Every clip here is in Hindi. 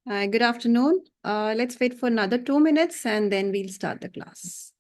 Good afternoon. Let's wait for another 2 minutes and then we'll start the class.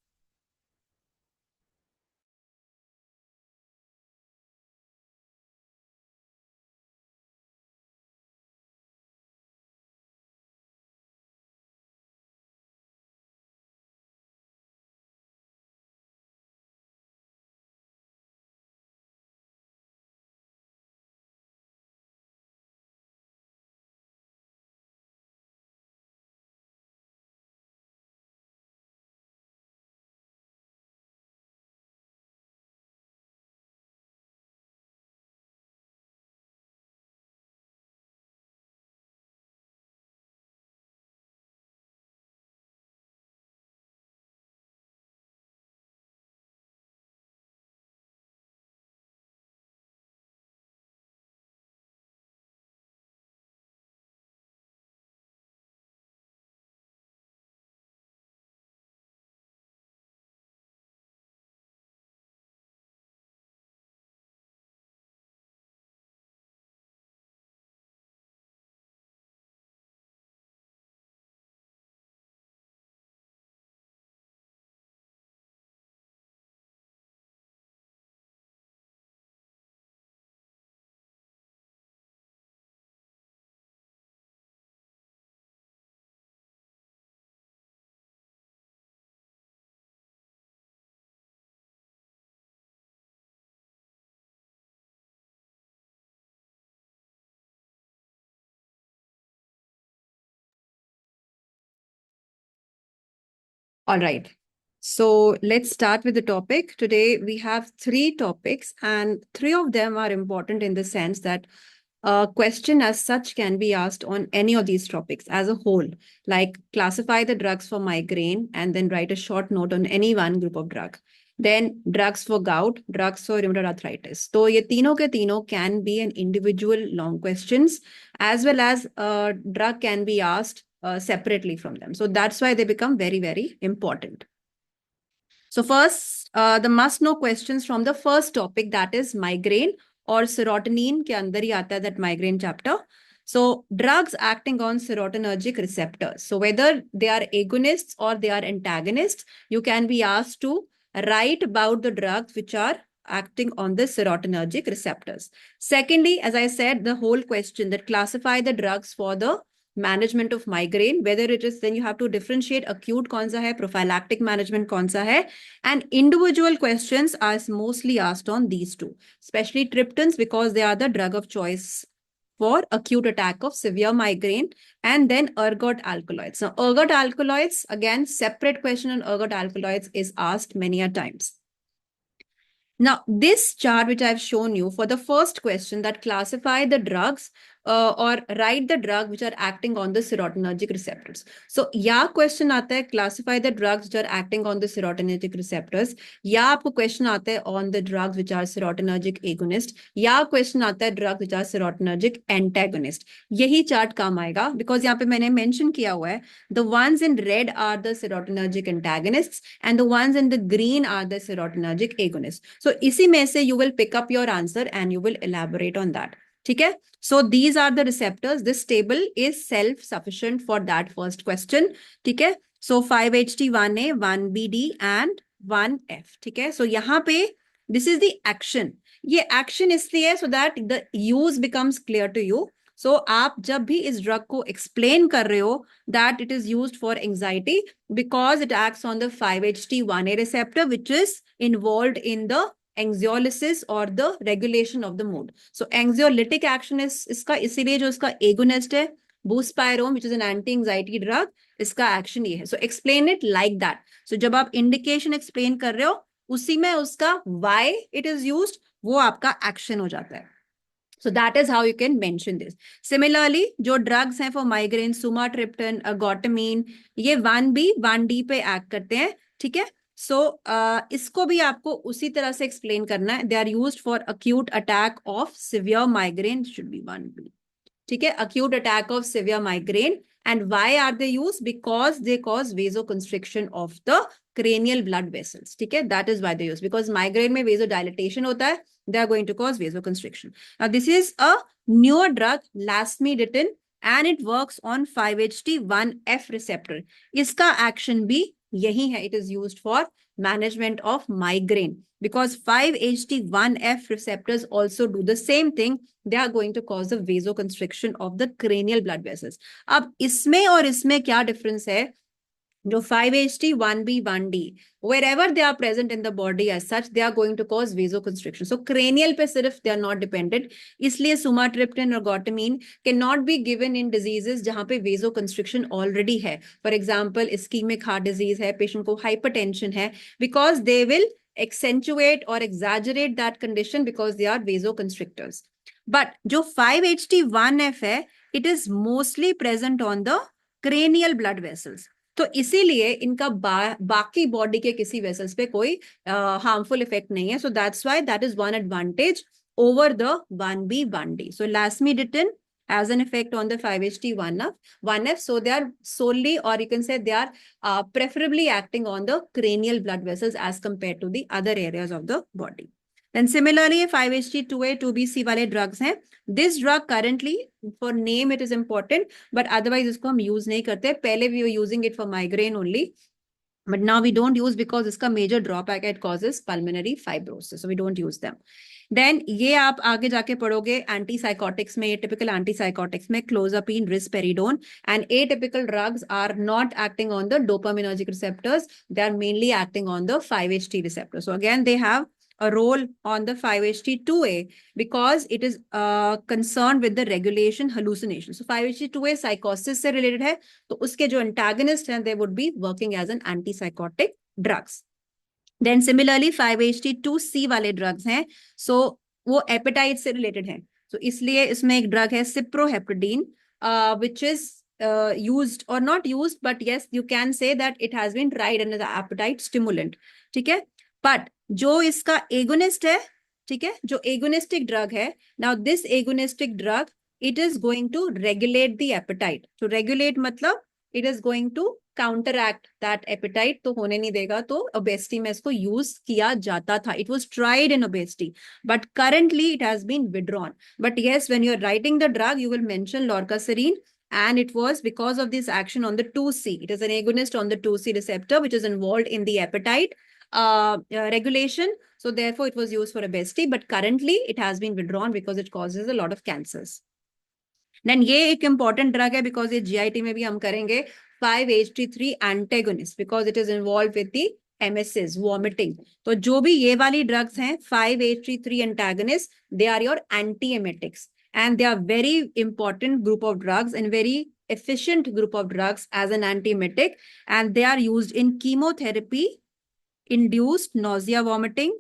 All right. So let's start with the topic. Today we have three topics and three of them are important in the sense that a question as such can be asked on any of these topics as a whole, like classify the drugs for migraine and then write a short note on any one group of drug. Then drugs for gout, drugs for rheumatoid arthritis. So ye तीनों के तीनों can be an individual long questions as well as a drug can be asked separately from them. So that's why they become very, very important. So first, the must know questions from the first topic, that is migraine or serotonin के अंदर ही आता है that migraine chapter. So drugs acting on serotonergic receptors. So whether they are agonists or they are antagonists, you can be asked to write about the drugs which are acting on the serotonergic receptors. Secondly, as I said, the whole question that classify the drugs for the management of migraine, whether it is, then you have to differentiate acute कौन सा है, prophylactic management कौन सा है, and individual questions are mostly asked on these two, especially triptans because they are the drug of choice for acute attack of severe migraine, and then ergot alkaloids. Now, ergot alkaloids, again, separate question on ergot alkaloids is asked many a times. Now, this chart which I've shown you for the first question that classify the drugs or write the drug which are acting on the serotonergic receptors. So, या question आता है classify the drugs which are acting on the serotonergic receptors. या आपको question आता है on the drugs which are serotonergic agonist. या question आता है drugs which are serotonergic antagonist. यही chart काम आएगा because यहाँ पे मैंने mention किया हुआ है the ones in red are the serotonergic antagonists and the ones in the green are the serotonergic agonists. So इसी में से you will pick up your answer and you will elaborate on that. ठीक है? So these are the receptors. This table is self-sufficient for that first question. ठीक है? So 5HT1A, 1BD and 1F. ठीक है? So यहाँ पे this is the action. ये action इसलिए so that the use becomes clear to you. So आप जब भी इस ड्रग को एक्सप्लेन कर रहे हो that it is used for anxiety because it acts on the 5HT1A receptor which is involved in the anxiolysis or the regulation of the mood. So anxiolytic action is इसका इसीलिए जो इसका agonist है buspirone which is an anti-anxiety drug, इसका action ये है. So explain it like that. So जब आप indication explain कर रहे हो उसी में उसका why it is used वो आपका action हो जाता है. So that is how you can mention this. Similarly, जो drugs हैं for migraine, sumatriptan, ergotamine, ये 1B, 1D पे act करते हैं, ठीक है? So इसको भी आपको उसी तरह से explain करना है. They are used for acute attack of severe migraine. Should be 1B. ठीक है? Acute attack of severe migraine. And why are they used? Because they cause vasoconstriction of the cranial blood vessels. ठीक है? That is why they use. Because migraine में vasodilatation होता है. They are going to cause vasoconstriction. Now, this is a newer drug, lasmiditan, and it works on 5-HT1F receptor. इसका action भी यही है. It is used for management of migraine because 5-HT1F receptors also do the same thing. They are going to cause the vasoconstriction of the cranial blood vessels. अब इसमें और इसमें क्या difference है? जो 5-HT1B 1D, wherever they are present in the body as such, they are going to cause vasoconstriction. So cranial पे सिर्फ they are not dependent. इसलिए sumatriptan और gortamine cannot be given in diseases जहाँ पे vasoconstriction already है. For example, ischemic heart disease है, patient को hypertension है, because they will accentuate or exaggerate that condition because they are vasoconstrictors. But जो 5-HT1F है, it is mostly present on the cranial blood vessels. तो इसीलिए इनका बाकी बॉडी के किसी वेसल्स पे कोई हार्मफुल इफेक्ट नहीं है. So that's why that is one advantage over the 1B 1D. So lasmiditan has an effect on the 5-HT1F. So they are solely, or you can say they are preferably acting on the cranial blood vessels as compared to the other areas of the body. Then similarly 5-HT2A 2BC वाले drugs हैं. This drug currently, for name it is important, but otherwise इसको हम use नहीं करते. पहले we were using it for migraine only, but now we don't use because इसका major drawback it causes pulmonary fibrosis, so we don't use them. Then ये आप आगे जाके पढ़ोगे antipsychotics में, typical antipsychotics में clozapine, risperidone, and atypical drugs are not acting on the dopaminergic receptors. They are mainly acting on the 5-HT receptor. So again, they have a role on the 5-HT2A because it is concerned with the regulation hallucination. So 5-HT2A psychosis से related है, तो उसके जो antagonist हैं, they would be working as an antipsychotic drugs. Then similarly 5-HT2C वाले drugs हैं, so वो appetite से related हैं. So इसलिए इसमें एक drug है cyproheptadine, which is used or not used, but yes, you can say that it has been tried as an appetite stimulant. ठीक है? But जो इसका agonist है, ठीक है, जो agonistic drug है, now this agonistic drug, it is going to regulate the appetite. To regulate मतलब it is going to counteract that appetite, तो होने नहीं देगा. तो obesity में इसको use किया जाता था. It was tried in obesity, but currently it has been withdrawn. But yes, when you are writing the drug, you will mention lorcaserin, and it was because of this action on the 2C. It is an agonist on the 2C receptor, which is involved in the appetite regulation. So therefore it was used for obesity, but currently it has been withdrawn because it causes a lot of cancers. Then ये एक important drug है because ये GIT में भी हम करेंगे, 5-HT3 antagonist, because it is involved with the MSs, vomiting. तो जो भी ये वाली drugs हैं 5-HT3 antagonists, they are your antiemetics, and they are very important group of drugs and very efficient group of drugs as an antiemetic, and they are used in chemotherapy induced nausea vomiting,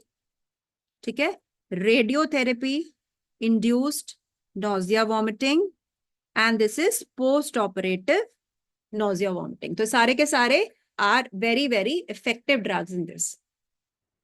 ठीक है, radiotherapy induced nausea vomiting, and this is post operative nausea vomiting. तो सारे के सारे are very very effective drugs in this.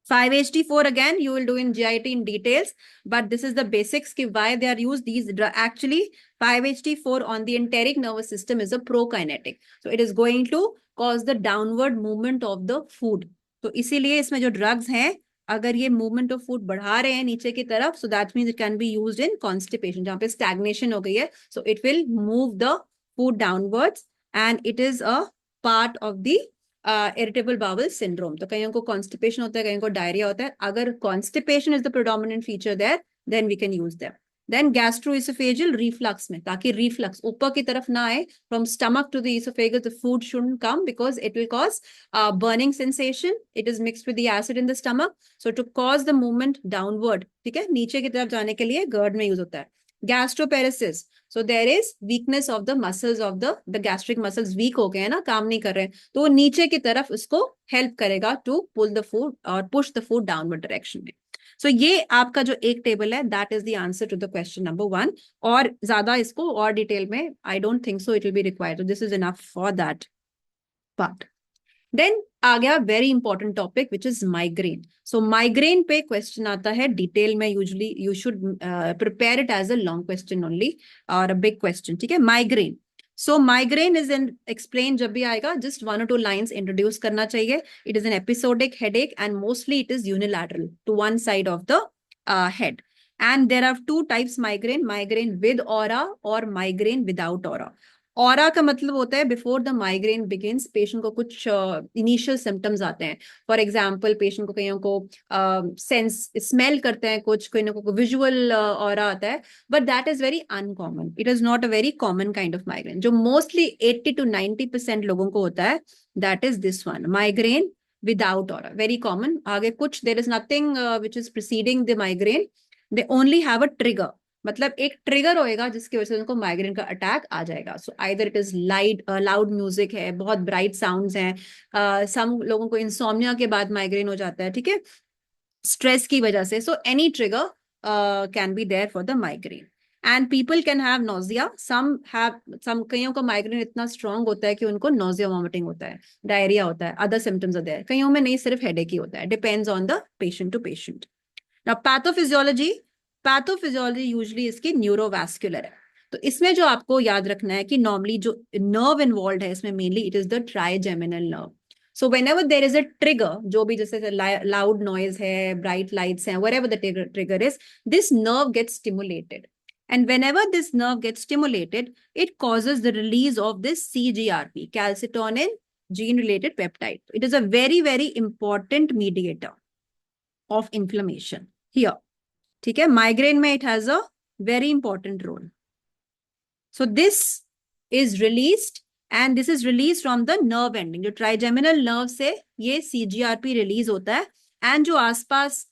5-HT4 again you will do in GIT in details, but this is the basics ki why they are used. These actually 5-HT4 on the enteric nervous system is a prokinetic, so it is going to cause the downward movement of the food. तो इसीलिए इसमें जो drugs हैं, अगर ये movement of food बढ़ा रहे हैं नीचे की तरफ, so that means it can be used in constipation, जहाँ पे stagnation हो गई है, so it will move the food downwards, and it is a part of the irritable bowel syndrome. तो कईयों को constipation होता है, कईयों को diarrhea होता है. अगर constipation is the predominant feature there, then we can use them. Then gastroesophageal reflux में, ताकि reflux ऊपर की तरफ ना आए, from stomach to the esophagus, the food shouldn't come because it will cause burning sensation. It is mixed with the acid in the stomach. So to cause the movement downward, ठीक है, नीचे की तरफ जाने के लिए GERD में use होता है. Gastroparesis, so there is weakness of the muscles of the gastric muscles, weak हो गए हैं ना, काम नहीं कर रहे हैं, तो वो नीचे की तरफ उसको help करेगा to pull the food or push the food downward direction में. So ये आपका जो एक टेबल है, that is the answer to the question number 1. और ज्यादा इसको और डिटेल में I don't think so it will be required. So this is enough for that part. Then आ गया very important topic which is migraine. So migraine पे question आता है डिटेल में, usually you should prepare it as a long question only or a big question, ठीक है. Migraine. So migraine is an explain जब भी आएगा, just 1 or 2 lines introduce करना चाहिए. It is an episodic headache and mostly it is unilateral to one side of the head. And there are two types migraine, migraine with aura और migraine without aura. ऑरा का मतलब होता है before the migraine begins patient को कुछ इनिशियल सिम्टम्स आते हैं. फॉर एग्जांपल पेशेंट को कईयों को सेंस स्मेल करते हैं, कुछ कईयों को विजुअल ऑरा आता है. But that is very uncommon. It is not a very common kind of migraine. जो मोस्टली 80 to 90% लोगों को होता है, that is this one, migraine without aura. Very common. आगे कुछ there is nothing which is preceding the migraine. They only have a trigger. मतलब एक ट्रिगर होएगा जिसकी वजह से उनको माइग्रेन का अटैक आ जाएगा. So either it is loud music है, बहुत ब्राइट साउंड्स हैं, सम लोगों को इंसोम्निया के बाद माइग्रेन हो जाता है, ठीक है, स्ट्रेस की वजह से. So any trigger can be there for the migraine. And people can have nausea. Some कईयों का माइग्रेन इतना स्ट्रांग होता है कि उनको नोजिया वॉमिटिंग होता है, डायरिया होता है, अदर सिम्टम्स आर देयर. कईयों में नहीं, सिर्फ हेडेक ही होता है. Depends on the patient to patient. Now pathophysiology. Pathophysiology usually इसकी न्यूरोवास्कुलर है. तो इसमें जो आपको याद रखना है कि नॉर्मली जो नर्व इन्वॉल्व है इसमें mainly it is the trigeminal nerve. So whenever there is a trigger, जो भी जैसे लाउड नॉइज है, ब्राइट लाइट्स हैं, wherever the trigger is, this nerve gets stimulated. And whenever this nerve gets stimulated, it causes the release of this CGRP, calcitonin gene-related peptide. It is a very, very important mediator of inflammation here. ठीक है, माइग्रेन में it has a very important role. So this is released and this is release from the nerve ending. जो ट्राइजेमिनल नर्व से ये सीजीआरपी रिलीज होता है एंड जो आसपास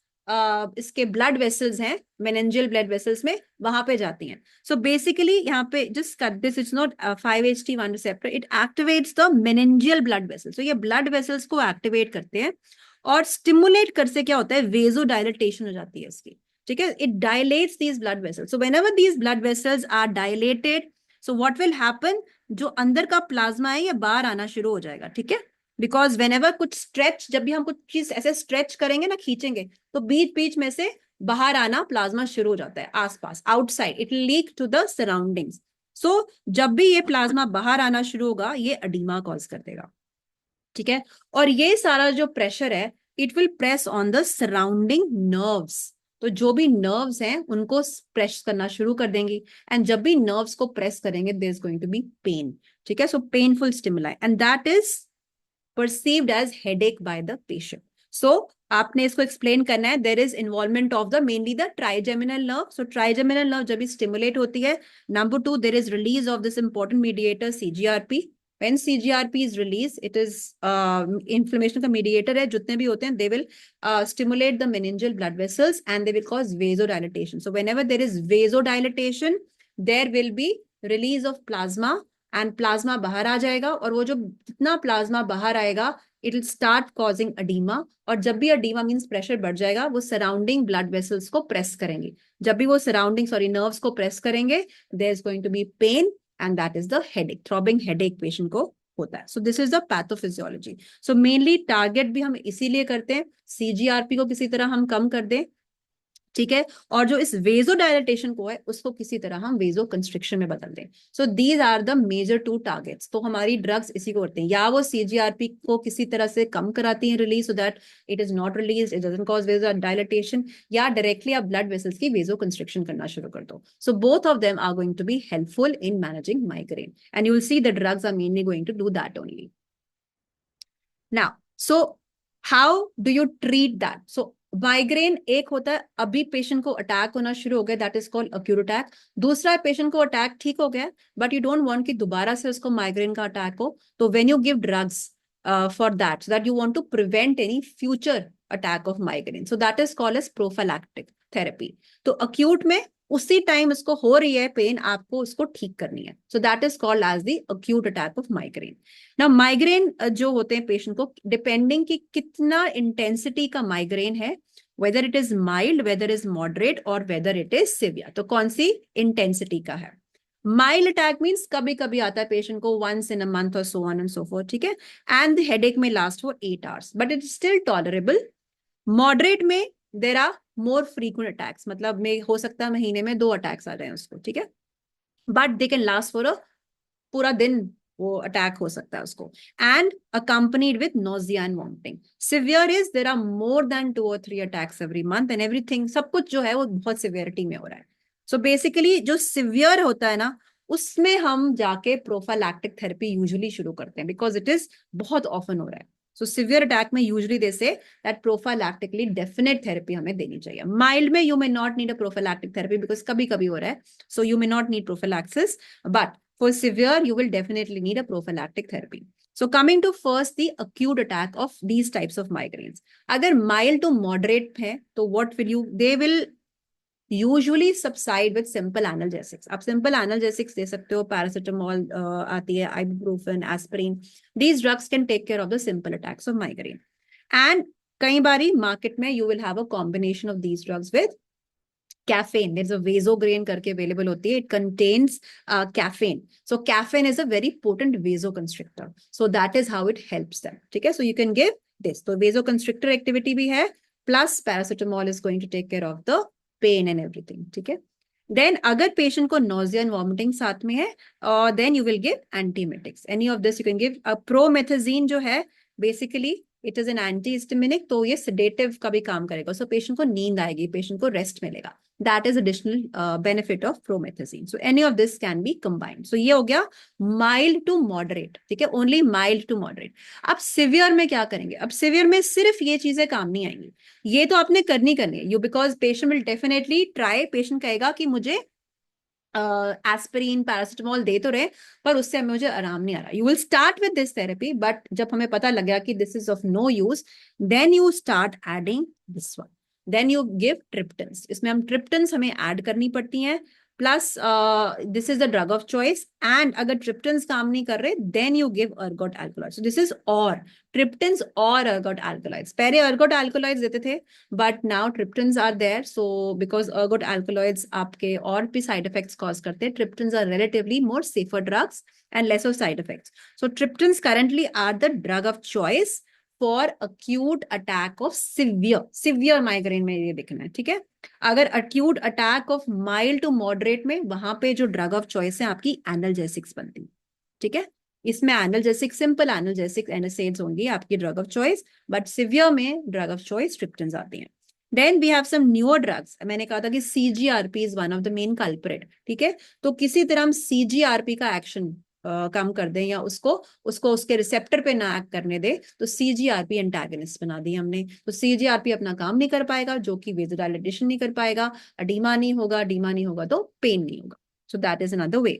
इसके ब्लड वेसल्स हैं, मेनिंजियल ब्लड वेसल्स में, वहां पे जाती हैं. सो बेसिकली यहाँ पे just cut this, it's not 5-HT1 receptor, it activates the meningeal blood vessels. तो ये ब्लड वेसल्स को एक्टिवेट करते हैं और स्टिमुलेट कर से क्या होता है, वेजो डायलेटेशन हो जाती है इसकी. ठीक है, it dilates these blood vessels. So whenever these blood vessels are dilated, so what will happen, जो अंदर का प्लाज्मा है ये बाहर आना शुरू हो जाएगा. ठीक है, बिकॉज व्हेनेवर कुछ स्ट्रेच, जब भी हम कुछ चीज ऐसे स्ट्रेच करेंगे ना, खींचेंगे, तो बीच बीच में से बाहर आना प्लाज्मा शुरू हो जाता है आसपास, outside. It leak to the surroundings. So जब भी ये प्लाज्मा बाहर आना शुरू होगा, ये एडिमा कॉज कर देगा. ठीक है, और ये सारा जो प्रेशर है, it will press on the surrounding nerves. तो जो भी नर्व्स हैं उनको प्रेस करना शुरू कर देंगी. एंड जब भी नर्व्स को प्रेस करेंगे, there is going to be pain. ठीक है, so painful stimuli, and that is perceived as headache by the patient. So आपने इसको एक्सप्लेन करना है. There is involvement of the mainly the trigeminal nerve. So trigeminal nerve जब भी स्टिमुलेट होती है, number 2, there is release of this important mediator CGRP. When CGRP is released, it is inflammation का mediator है. जितने भी होते हैं, they will stimulate the meningeal blood vessels and they will cause vasodilatation. So whenever there is vasodilatation, there will be release of plasma and plasma बाहर आ जाएगा. और वो जो जितना प्लाज्मा बाहर आएगा, it will start causing edema. और जब भी edema means pressure बढ़ जाएगा, वो surrounding blood vessels को press करेंगे. जब भी वो surrounding nerves को press करेंगे, there is going to be pain. And that is the headache, throbbing headache patient को होता है. So this is the pathophysiology. So mainly target भी हम इसीलिए करते हैं, CGRP को किसी तरह हम कम कर दें. ठीक है, और जो इस वेजो डायलेटेशन को है उसको किसी तरह हम वेजो कंस्ट्रिक्शन में बदल दें. So these are the major 2 targets. तो हमारी ड्रग्स इसी को करते हैं, या वो CGRP को किसी तरह से कम कराती हैं release, so that it is not release, it doesn't cause vaso dilatation, या डायरेक्टली आप ब्लड वेसल्स की वेजो कंस्ट्रिक्शन करना शुरू कर दो. So both of them are going to be helpful in managing migraine, and you will see the drugs are mainly going to do that only. Now, so how do you treat that? So migraine एक होता है, अभी पेशेंट को अटैक होना शुरू हो गया, that is called acute attack. दूसरा पेशेंट को अटैक ठीक हो गया, बट यू डोंट वांट कि दोबारा से उसको माइग्रेन का अटैक हो. तो when you give drugs for that, so that you want to prevent any future attack of migraine, so that is called as prophylactic therapy. तो अक्यूट में उसी टाइम इसको हो रही है पेन, आपको उसको ठीक करनी है. So that is called as the acute attack of migraine. ना माइग्रेन जो होते हैं पेशेंट को, डिपेंडिंग कि कितना इंटेंसिटी का माइग्रेन है, whether it is mild, whether is moderate, और वेदर इट इज सिवियर. तो कौन सी इंटेंसिटी का है. माइल्ड अटैक मीन्स कभी कभी आता है पेशेंट को, वंस इन अ मंथ और so on and so forth. ठीक है, and the headache may last for 8 hours, but it is still tolerable. Moderate में there are more frequent attacks, मतलब में हो सकता है महीने में 2 अटैक्स आ जाए उसको. ठीक है, but they can last for a पूरा दिन, वो अटैक हो सकता है उसको. And accompanied with nausea and vomiting. Severe is there are more than 2 or 3 attacks every month and everything, सब कुछ जो है वो बहुत सिवियरिटी में हो रहा है. सो बेसिकली जो सिवियर होता है ना, उसमें हम जाके प्रोफालैक्टिक थेरेपी यूजुअली शुरू करते हैं, बिकॉज इट इज बहुत ऑफन हो रहा है. सो सिवियर अटैक में usually they say that प्रोफालैक्टिकली definite therapy हमें देनी चाहिए. माइल्ड में you may not need a prophylactic therapy because कभी कभी हो रहा है, so you may not need prophylaxis, but for severe you will definitely need a prophylactic therapy. So coming to first the acute attack of these types of migraines. अगर mild to moderate है तो what will you, they will usually subside with simple analgesics. आप simple analgesics दे सकते हो, paracetamol आती है, ibuprofen, aspirin. These drugs can take care of the simple attacks of migraine. And कई बारी market में you will have a combination of these drugs with caffeine. There's a Vasograin करके available होती है. It contains caffeine. So caffeine is a very potent vasoconstrictor. So that is how it helps them. ठीक है? So you can give this. तो vasoconstrictor activity भी है. Plus paracetamol is going to take care of the pain and everything. ठीक है? Then अगर patient को nausea and vomiting साथ में है, then you will give antiemetics. Any of this you can give. Promethazine जो है basically it is an antihistaminic, तो ये सेडेटिव का भी काम करेगा. सो पेशेंट को नींद आएगी, पेशेंट को रेस्ट मिलेगा. That is additional benefit of promethazine. So any of this can be combined. So ये हो गया माइल्ड टू मॉडरेट. ठीक है, ओनली माइल्ड टू मॉडरेट. अब सिवियर में क्या करेंगे? अब सिवियर में सिर्फ ये चीजें काम नहीं आएंगी, ये तो आपने करनी है you, because patient will definitely try. Patient कहेगा कि मुझे एस्पिरिन पैरासिटामोल दे तो रहे पर उससे मुझे आराम नहीं आ रहा. You will start with this therapy, but जब हमें पता लग गया कि this is of no use, then you start adding this one. Then you give triptans. इसमें हम ट्रिप्टन्स हमें ऐड करनी पड़ती हैं. Plus this is the drug of choice. And अगर ट्रिप्टन्स काम नहीं कर रहे, then you give ergot alkaloids. This is और ट्रिप्टन्स और अर्गोट एल्कोलॉइड्स. पहले अर्गोट एल्कोलॉइड्स देते थे, but now triptans are there. So because ergot alkaloids आपके और भी साइड इफेक्ट्स कॉज करते हैं, triptans are relatively more safer drugs and less of side effects. So triptans currently are the drug of choice for acute attack of severe migraine में ये देखना है. ठीक है, अगर acute attack of mild to moderate में, वहां पे जो drug of choice है आपकी analgesics बनती है. ठीक है, इसमें analgesic, simple analgesic NSAIDs होंगी आपकी drug of choice, but severe में drug of choice triptans आती हैं. Then we have some newer drugs. मैंने कहा था कि CGRP is one of the main culprit. ठीक है, तो किसी तरह हम CGRP का एक्शन कम कर दें या उसको उसके रिसेप्टर पे ना एक्ट करने दे, तो CGRP एंटागनिस्ट बना दी हमने. तो CGRP अपना काम नहीं कर पाएगा, जो कि वेजोडाइलेटेशन नहीं कर पाएगा, अडीमा नहीं होगा तो पेन नहीं होगा. So that is another way.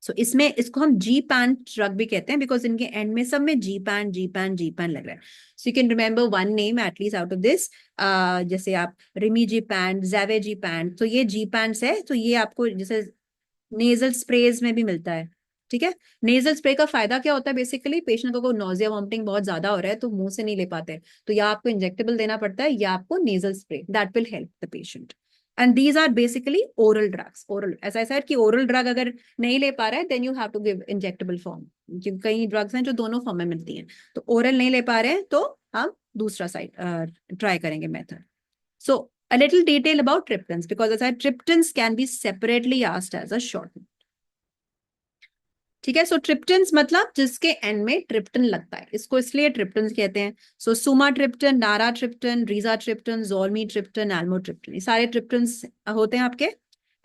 So इसमें इसको हम G-PAN ड्रग भी कहते हैं, बिकॉज इनके एंड में सब में G-PAN लग रहा है. So you can remember one name at least out of this. जैसे आप Rimegepant, Zavegepant, तो ये G-PANs है. तो ये आपको जैसे नेजल स्प्रेज में भी मिलता है. ठीक है, नेजल स्प्रे का फायदा क्या होता है? बेसिकली पेशेंट को नोजिया वॉमिटिंग बहुत ज्यादा हो रहा है तो मुंह से नहीं ले पाते, तो या आपको इंजेक्टेबल देना पड़ता है या आपको nasal spray. That will help the patient. And these are basically oral drugs. Oral, ऐसा है कि ओरल ड्रग अगर नहीं ले पा रहा है, then you have to give injectable form. क्योंकि कई ड्रग्स हैं जो दोनों फॉर्म में मिलती हैं, तो ओरल नहीं ले पा रहे हैं तो हम दूसरा साइड ट्राई करेंगे method. So a little detail about triptans, because as I said, triptans can be separately asked as a short. ठीक है, सो ट्रिप्टन्स मतलब जिसके एंड में ट्रिप्टन लगता है, इसको इसलिए ट्रिप्टन्स कहते हैं. सो sumatriptan, naratriptan, rizatriptan, zolmitriptan, almotriptan, ये सारे ट्रिप्टन्स होते हैं आपके.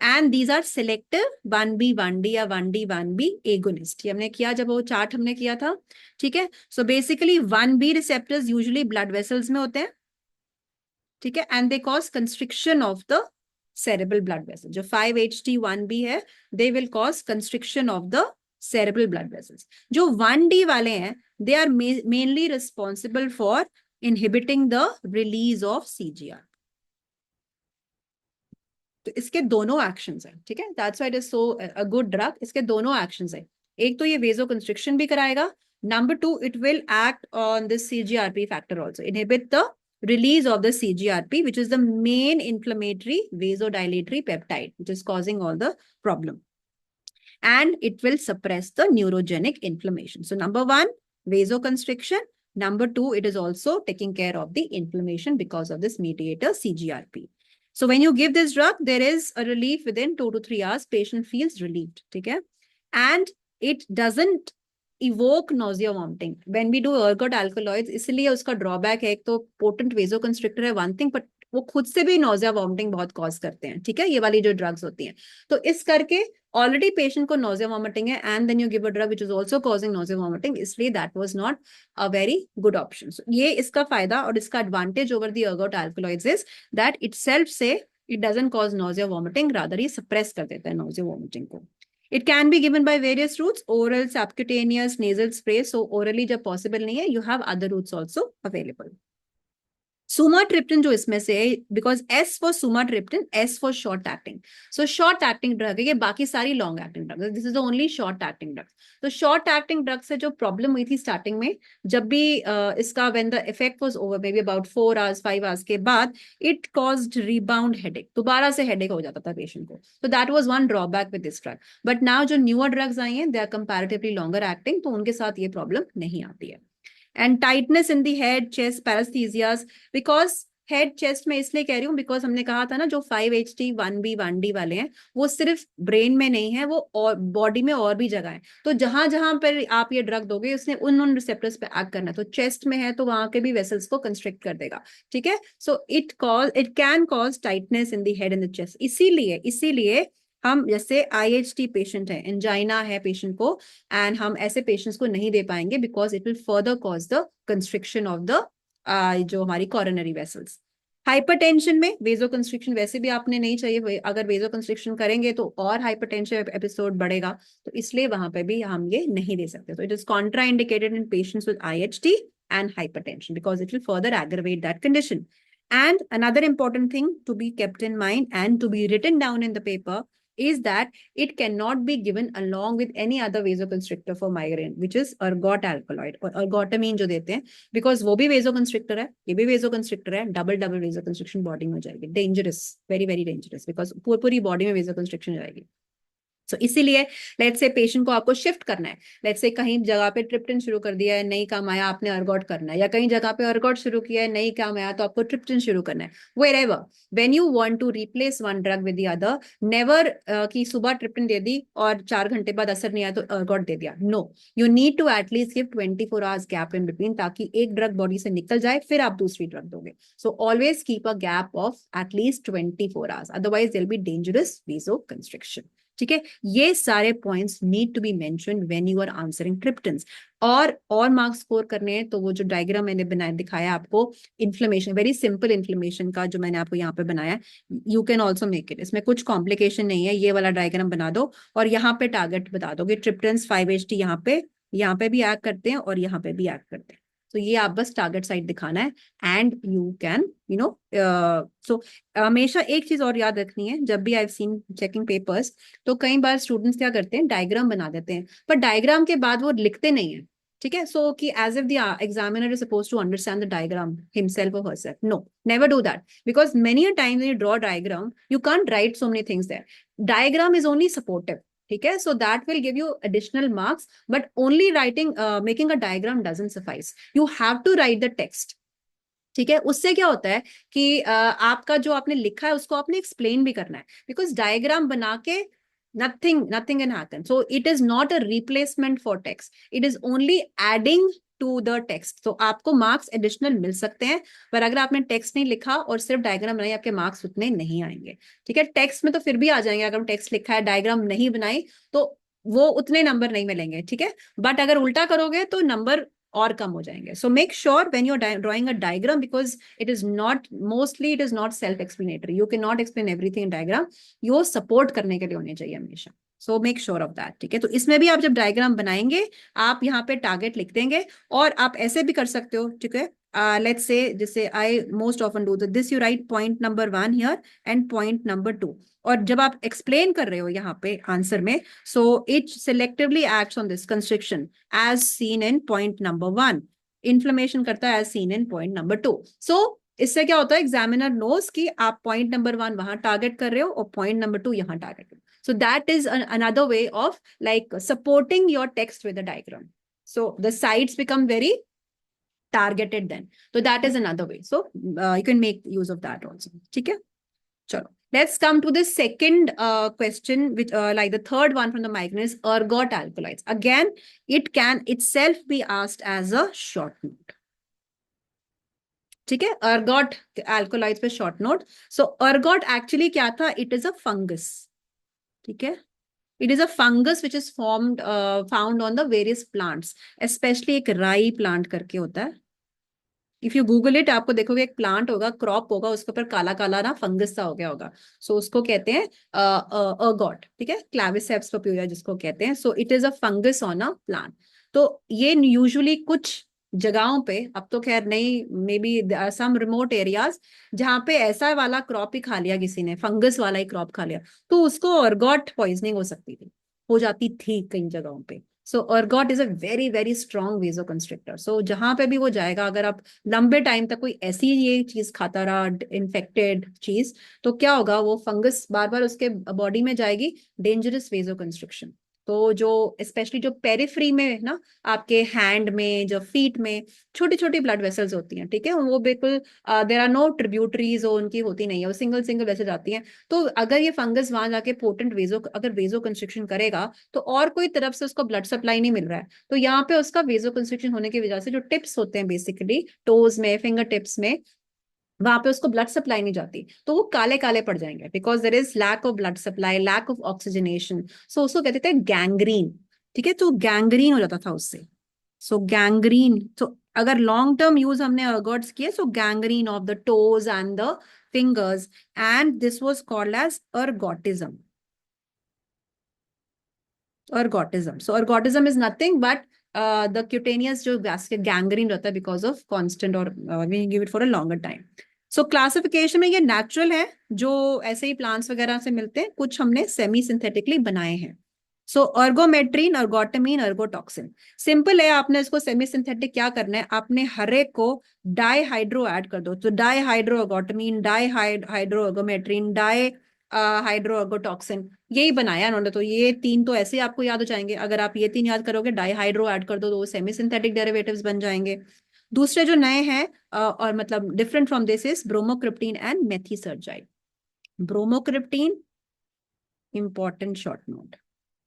And these are selective 1B 1D या 1D 1B एगोनिस्ट. ये हमने किया जब वो चार्ट हमने किया था. ठीक है, so basically 1B receptors usually blood vessels में होते हैं. ठीक है, and they cause constriction of the cerebral blood vessel. जो 5HT1B है, they will cause constriction of the cerebral blood vessels. जो 1D वाले हैं, they are mainly responsible for inhibiting the release of CGR. तो इसके दोनों एक्शंस हैं. ठीक है, that's why it is so a good drug. इसके दोनों एक्शंस हैं. एक तो ये vasoconstriction भी कराएगा. Number 2, it will act on this CGRP factor also, inhibit the release of the CGRP, which is the main inflammatory vasodilatory peptide, which is causing all the problem. And it will suppress the neurogenic inflammation. So number 1, vasoconstriction. Number 2, it is also taking care of the inflammation because of this mediator CGRP. So when you give this drug, there is a relief within 2 to 3 hours. Patient feels relieved. Okay? And it doesn't evoke nausea vomiting when we do ergot alkaloids, इसलिए उसका ड्रॉबैक है, एक तो पोटेंट वेजोकंस्ट्रिक्टर है वन थिंग, बट वो खुद से भी नोजिया वॉमिटिंग बहुत कॉज करते हैं, ठीक है, ये वाली जो ड्रग्स होती हैं। तो इस करके ऑलरेडी पेशेंट को नोजिया वॉमिटिंग है and then you give a drug which is also causing nausea vomiting, इसलिए that was not a very good option. ये इसका फायदा और इसका advantage over the ergot alkaloids is that itself से it doesn't cause nausea vomiting, rather ये suppress कर देता है nausea vomiting को। It can be given by various routes, oral, subcutaneous, nasal spray. So orally जब possible नहीं है, you have other routes also available. Sumatriptan जो इसमें से, because S for sumatriptan, S for short acting, so short acting drug है ये, बाकी सारी long acting drug, this is only short acting drug. तो शॉर्ट एक्टिंग ड्रग से जो प्रॉब्लम हुई थी स्टार्टिंग में, जब भी इसका when the effect was over may be about 4 hours 5 hours के बाद, इट कॉज्ड रिबाउंड हेडेक, दोबारा से हेडेक हो जाता था पेशेंट को। तो that was one drawback with this drug. But now जो न्यूअर ड्रग्स आई हैं, they are comparatively longer acting, तो उनके साथ ये प्रॉब्लम नहीं आती है। And tightness in the head, chest, paraesthesias, because head chest में इसलिए कह रही हूँ बिकॉज हमने कहा था ना, जो 5-HT 1B 1D वाले हैं, वो सिर्फ ब्रेन में नहीं है, वो और बॉडी में और भी जगह है। तो जहां जहां पर आप ये ड्रग दोगे, उसने उन रिसेप्टर्स पे एक्ट करना है। तो चेस्ट में है तो वहां के भी वेसल्स को कंस्ट्रिक्ट कर देगा, ठीक है। So it can cause tightness in the head and the chest. इसीलिए हम जैसे IHT पेशेंट है, एंजाइना है पेशेंट को, एंड हम ऐसे पेशेंट्स को नहीं दे पाएंगे because it will further cause the constriction of the जो हमारी कॉरोनरी वेसल्स। हाइपरटेंशन में वेजोकंस्ट्रिक्शन वैसे भी आपने नहीं चाहिए, अगर वेजोकंस्ट्रिक्शन करेंगे तो और हाइपरटेंशन एपिसोड बढ़ेगा, तो इसलिए वहां पे भी हम ये नहीं दे सकते। तो it is contraindicated in patients with IHT and hypertension because it will further aggravate that condition. And another important thing to be kept in mind and to be written down in the paper is that it cannot be given along with any other vasoconstrictor for migraine, which is ergot alkaloid or ergotamine जो देते हैं, because वो भी vasoconstrictor है, ये भी vasoconstrictor है, डबल vasoconstriction बॉडी में हो जाएगी, dangerous, very very dangerous, because पूरी बॉडी में vasoconstriction जाएगी। तो इसीलिए लेट्स से पेशेंट को आपको शिफ्ट करना है, लेट्स से कहीं जगह पे ट्रिप्टन शुरू कर दिया है, नहीं काम आया, आपने अर्गोट करना है, या कहीं जगह पे अर्गोट शुरू किया है, नहीं काम आया, तो आपको ट्रिप्टन शुरू करना है। wherever when you want to replace one drug with the other, never कि सुबह ट्रिप्टन दे दी और 4 घंटे बाद असर नहीं आया तो अर्गोट दे दिया, no, you need to at least give 24 hours gap in between, ताकि एक ड्रग बॉडी से निकल जाए फिर आप दूसरी ड्रग दोगे। So always keep a gap of at least 24 hours, otherwise there will be dangerous vasoconstriction, ठीक है। ये सारे points need to be mentioned when you are answering triptans. और मार्क्स स्कोर करने हैं तो वो जो डायग्राम मैंने बनाया दिखाया आपको, इन्फ्लेमेशन, वेरी सिंपल इन्फ्लेमेशन का जो मैंने आपको यहाँ पे बनाया, you can also make it, इसमें कुछ कॉम्प्लिकेशन नहीं है, ये वाला डायग्राम बना दो और यहाँ पे टारगेट बता दोगे, ट्रिप्टन्स 5-HT यहाँ पे भी एक्ट करते हैं और यहाँ पे भी एक्ट करते हैं। तो ये आप बस टारगेट साइट दिखाना है एंड यू कैन सो हमेशा एक चीज और याद रखनी है, जब भी I have seen checking papers, तो कई बार स्टूडेंट्स क्या करते हैं, डायग्राम बना देते हैं, पर डायग्राम के बाद वो लिखते नहीं है, ठीक है। सो कि as if the examiner is suppose to understand the diagram himself और herself, no, never do that, because many a time when you draw diagram you can't write so many things there, diagram is only supportive, ठीक है। So that will give you additional marks, but only writing making a diagram doesn't suffice, you have to write the text, ठीक है। उससे क्या होता है कि आपका जो आपने लिखा है उसको आपने एक्सप्लेन भी करना है, बिकॉज डायग्राम बना के nothing can happen, so it is not a replacement for text, it is only adding to the text. तो आपको मार्क्स एडिशनल मिल सकते हैं, पर अगर आपने टेक्स्ट नहीं लिखा और सिर्फ डायग्राम बनाई, आपके मार्क्स उतने नहीं आएंगे, ठीक है। टेक्स्ट में तो फिर भी आ जाएंगे, अगर टेक्स्ट लिखा है डायग्राम नहीं बनाई तो वो उतने नंबर नहीं मिलेंगे, ठीक है। बट अगर उल्टा करोगे तो नंबर और कम हो जाएंगे। So make sure when you are drawing a diagram, because it is not self explanatory, you can not explain everything in diagram, यो सपोर्ट करने के लिए होने चाहिए हमेशा। So make sure of that, ठीक है। तो इसमें भी आप जब डायग्राम बनाएंगे, आप यहाँ पे टारगेट लिख देंगे, और आप ऐसे भी कर सकते हो, ठीक है। लेट्स से जैसे I most often do this, you right point number 1 here and point number 2, और जब आप एक्सप्लेन कर रहे हो यहाँ पे आंसर में, so it selectively acts on this constriction as seen in point number 1, inflammation करता है as seen in point number 2। सो इससे क्या होता है, एग्जामिनर नोज कि आप पॉइंट नंबर 1 वहां टारगेट कर रहे हो और पॉइंट नंबर 2 यहाँ टारगेट कर रहे हो। So that is another way of like supporting your text with a diagram. So the sides become very targeted then. So that is another way. So you can make use of that also. ठीक है, चलो Let's come to the second question, which like the third one from the migraine is ergot alkaloids. Again, it can itself be asked as a short note. ठीक है, ergot alkaloids पे short note. So ergot actually क्या था? It is a fungus. ठीक है, it is a fungus which is formed found on the various plants, especially एक राई plant करके होता है. इफ यू गूगल इट, आपको देखोगे एक प्लांट होगा, क्रॉप होगा, उसके ऊपर काला काला ना फंगस सा हो गया होगा. सो उसको कहते हैं अर्गॉट. ठीक है, क्लैविसेप्स पप्यूला जिसको कहते हैं. सो it is a fungus on a plant. तो ये यूजुअली कुछ जगहों पे, अब तो खैर नहीं, maybe some remote areas जहाँ पे ऐसा वाला क्रॉप ही खा लिया किसी ने, फंगस वाला ही क्रॉप खा लिया, तो उसको अर्गॉट पॉइजनिंग हो सकती थी, हो जाती थी कई जगहों पे. So ergot is a very very strong vasoconstrictor. So जहां पे भी वो जाएगा, अगर आप लंबे टाइम तक कोई ऐसी ये चीज खाता रहा, इन्फेक्टेड चीज, तो क्या होगा, वो फंगस बार बार उसके बॉडी में जाएगी, डेंजरस वेजोकंस्ट्रिक्शन. तो जो स्पेशली जो पेरिफ्री में ना, आपके हैंड में, जो फीट में छोटी छोटी ब्लड वेसल्स होती हैं, ठीक है, वो बिल्कुल देर आर नो ट्रिब्यूटरीज, उनकी होती नहीं है, वो सिंगल सिंगल वैसे जाती हैं. तो अगर ये फंगस वहां जाके पोटेंट अगर वेजो कंस्ट्रिक्शन करेगा, तो और कोई तरफ से उसको ब्लड सप्लाई नहीं मिल रहा है, तो यहाँ पे उसका वेजो कंस्ट्रिक्शन होने की वजह से जो टिप्स होते हैं बेसिकली टोज में, फिंगर टिप्स में, वहां पे उसको ब्लड सप्लाई नहीं जाती, तो वो काले काले पड़ जाएंगे, because there is lack of blood supply, lack of oxygenation. So उसको कहते थे गैंग्रीन. ठीक है, तो गैंग्रीन हो जाता था उससे. सो गैंग्रीन, तो अगर लॉन्ग टर्म यूज हमने अर्गॉट्स किए, so gangrene of the toes and the fingers, and this was called as ergotism. Ergotism. So ergotism is nothing but the cutaneous जो vascular gangrene रहता है because of constant or we give it for a longer time. So classification में ये natural है, जो ऐसे ही plants वगैरह से मिलते हैं, कुछ हमने semi synthetically बनाए हैं. सो अर्गोमेट्रीन, अर्गोटामीन, अर्गोटॉक्सिन. सिंपल है, आपने इसको सेमी सिंथेटिक क्या करना है, आपने हर एक को डाई हाइड्रो ऐड कर दो. तो dihydroergotamine, dihydroergometrine, dihydroergotoxine, यही बनाया उन्होंने. तो ये तीन तो ऐसे ही आपको याद हो जाएंगे. अगर आप ये तीन याद करोगे, डाई हाइड्रो ऐड कर दो, तो वो सेमी सिंथेटिक डेरिवेटिव्स बन जाएंगे. दूसरे जो नए हैं और मतलब different from this is bromocriptine and methysergide. Bromocriptine important short note.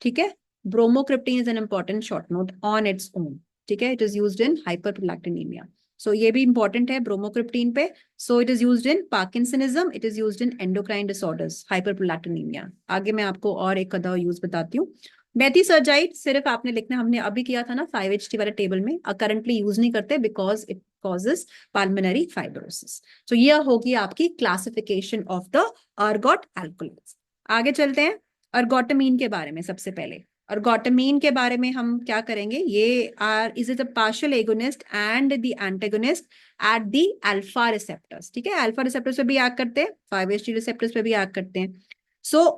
ठीक है, bromocriptine is an important short note on its own. ठीक है, it is used in hyperprolactinemia. So ये भी इंपॉर्टेंट है ब्रोमोक्रिप्टीन पे. So it is used in parkinsonism, it is used in endocrine disorders, hyperprolactinemia. आगे मैं आपको और एक आधा यूज बताती हूँ. मेथिसर्जाइड सिर्फ आपने लिखना, हमने अभी किया था ना 5HT वाले टेबल में, करंटली यूज नहीं करते because it causes pulmonary fibrosis. So ये होगी आपकी classification of the ergot alkaloids. आगे चलते हैं अर्गोटामीन के बारे में. सबसे पहले अर्गोटामीन के बारे में हम क्या करेंगे, ये is it a partial agonist and the antagonist at the alpha receptors. ठीक है, अल्फा रिसेप्टर्स पे भी एक्ट करते हैं, 5HT रिसेप्टर्स पे भी एक्ट करते हैं. सो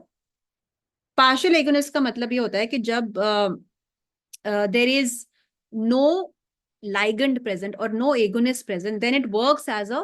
पार्शियल एगोनिस्ट का मतलब ये होता है कि जब there is no ligand present or no agonist present, then it works as a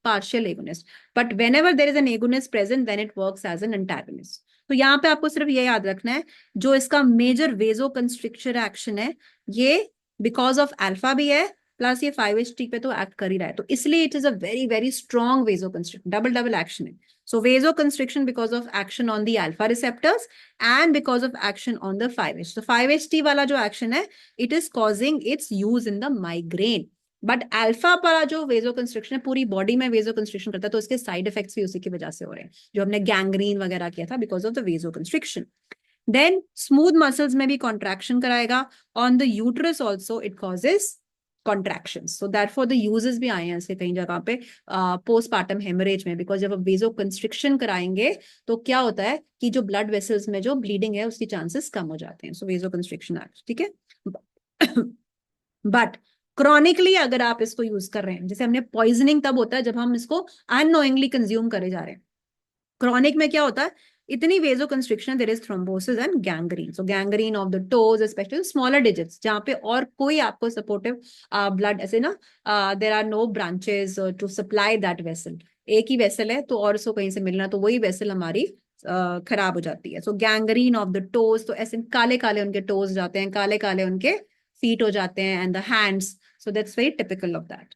partial agonist. But whenever there is an agonist present, then it works as an antagonist. तो यहाँ पे आपको सिर्फ ये याद रखना है, जो इसका मेजर वेजो कंस्ट्रिक्शन एक्शन है, ये बिकॉज ऑफ अल्फा भी है, प्लस ये 5HT पे तो एक्ट कर ही रहा है, तो इसलिए it is a very very strong vaso constriction, double double action है. So vasoconstriction because of action on the alpha receptors and because of action on the 5HT. So 5HT वाला जो action है, it is causing its use in the migraine. But alpha वाला जो वेजोकंस्ट्रिक्शन है, पूरी बॉडी में वेजोकंस्ट्रिक्शन करता है, तो इसके साइड इफेक्ट्स भी उसी की वजह से हो रहे हैं, जो हमने गैंग्रीन वगैरह किया था because of the vasoconstriction. Then smooth muscles में भी कॉन्ट्रैक्शन कराएगा. On the uterus also it causes contractions. So therefore the uses भी आए हैं इसके कई जगह पे पोस्टपार्टम हेमरेज में, बिकॉज जब वेजो कंस्ट्रिक्शन कराएंगे तो क्या होता है कि जो ब्लड वेसल्स में जो ब्लीडिंग है उसकी चांसेस कम हो जाते हैं. सो वेजो कंस्ट्रिक्शन एक्ट. ठीक है, बट क्रॉनिकली अगर आप इसको यूज कर रहे हैं, जैसे हमने पॉइजनिंग तब होता है जब हम इसको अननोइंगली कंज्यूम करे जा रहे हैं. क्रॉनिक में क्या होता है, इतनी vaso constriction, there is thrombosis and gangrene. So gangrene of the toes, specially smaller digits, जहां पे और कोई आपको सपोर्टिव ब्लड ऐसे ना, there are no branches to supply that vessel. एक ही वेसल है, तो और उसको कहीं से मिलना, तो वही वेसल हमारी खराब हो जाती है. सो गैंग्रीन ऑफ द टोज, तो ऐसे काले काले उनके टोज जाते हैं, काले काले उनके फीट हो जाते हैं, and the hands. So that's very typical of that.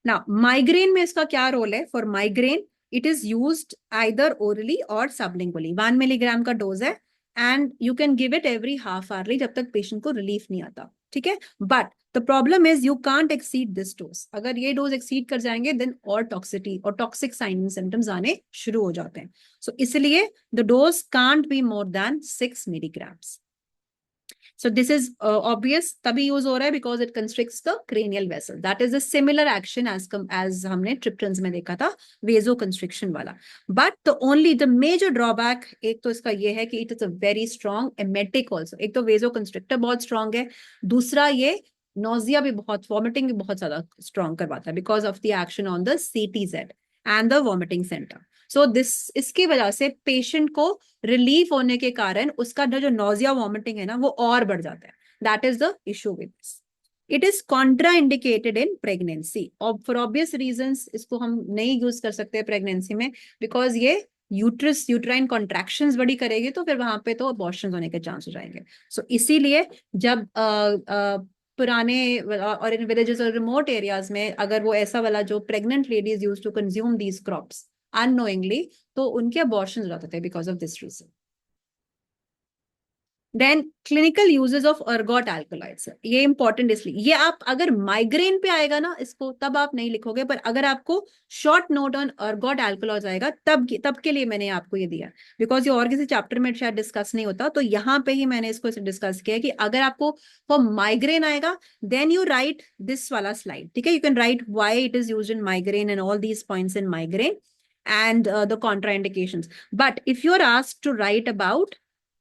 Now migraine में इसका क्या रोल है. For migraine it is used either orally और सबलिंगुअली। 1 मिलीग्राम का डोज है and you can give it every half hourly जब तक पेशेंट को रिलीफ नहीं आता, ठीक है। But the problem is you can't exceed this dose. अगर ये डोज एक्सीड कर जाएंगे देन और टॉक्सिटी और टॉक्सिक साइन एंड सिम्टम्स आने शुरू हो जाते हैं। सो इसलिए the dose can't be more than 6 milligrams. So this is obvious तभी यूज हो रहा है because it constricts the cranial vessel. That is a similar action as हमने ट्रिप्टन्स में देखा था vasoconstriction वाला. But the major drawback एक तो इसका ये है कि it is a very strong emetic also. एक तो vasoconstrictor बहुत strong है, दूसरा ये nausea भी बहुत, vomiting भी बहुत ज्यादा strong करवाता है because of the action on the CTZ and the vomiting center. सो इसकी वजह से पेशेंट को रिलीफ होने के कारण उसका जो नोजिया वॉमिटिंग है ना वो और बढ़ जाता है। That is the issue with this. It is contraindicated in pregnancy और फॉर ऑब्वियस रीजंस इसको हम नहीं यूज कर सकते प्रेगनेंसी में बिकॉज ये यूट्राइन कॉन्ट्रैक्शंस बड़ी करेगी तो फिर वहां पे तो अबॉर्शन होने के चांस हो जाएंगे। सो इसीलिए जब पुराने और इन विलेजेस और रिमोट एरियाज में अगर वो ऐसा वाला जो pregnant ladies use to consume these crops unknowingly तो उनके अबॉर्शन हो जाते थे because of this reason. Then clinical uses of ergot alkaloids, ये इंपॉर्टेंट इसलिए ये आप अगर माइग्रेन पे आएगा ना इसको तब आप नहीं लिखोगे, पर अगर आपको short note on ergot alkaloids आएगा तब के लिए मैंने आपको ये दिया बिकॉज ये और किसी चैप्टर में शायद डिस्कस नहीं होता, तो यहाँ पे ही मैंने इसको डिस्कस किया कि अगर आपको फॉर माइग्रेन आएगा देन यू राइट दिस वाला स्लाइड, ठीक है। You can right why it is used in migraine and all these points in migraine and the contraindications. But if you're asked to write about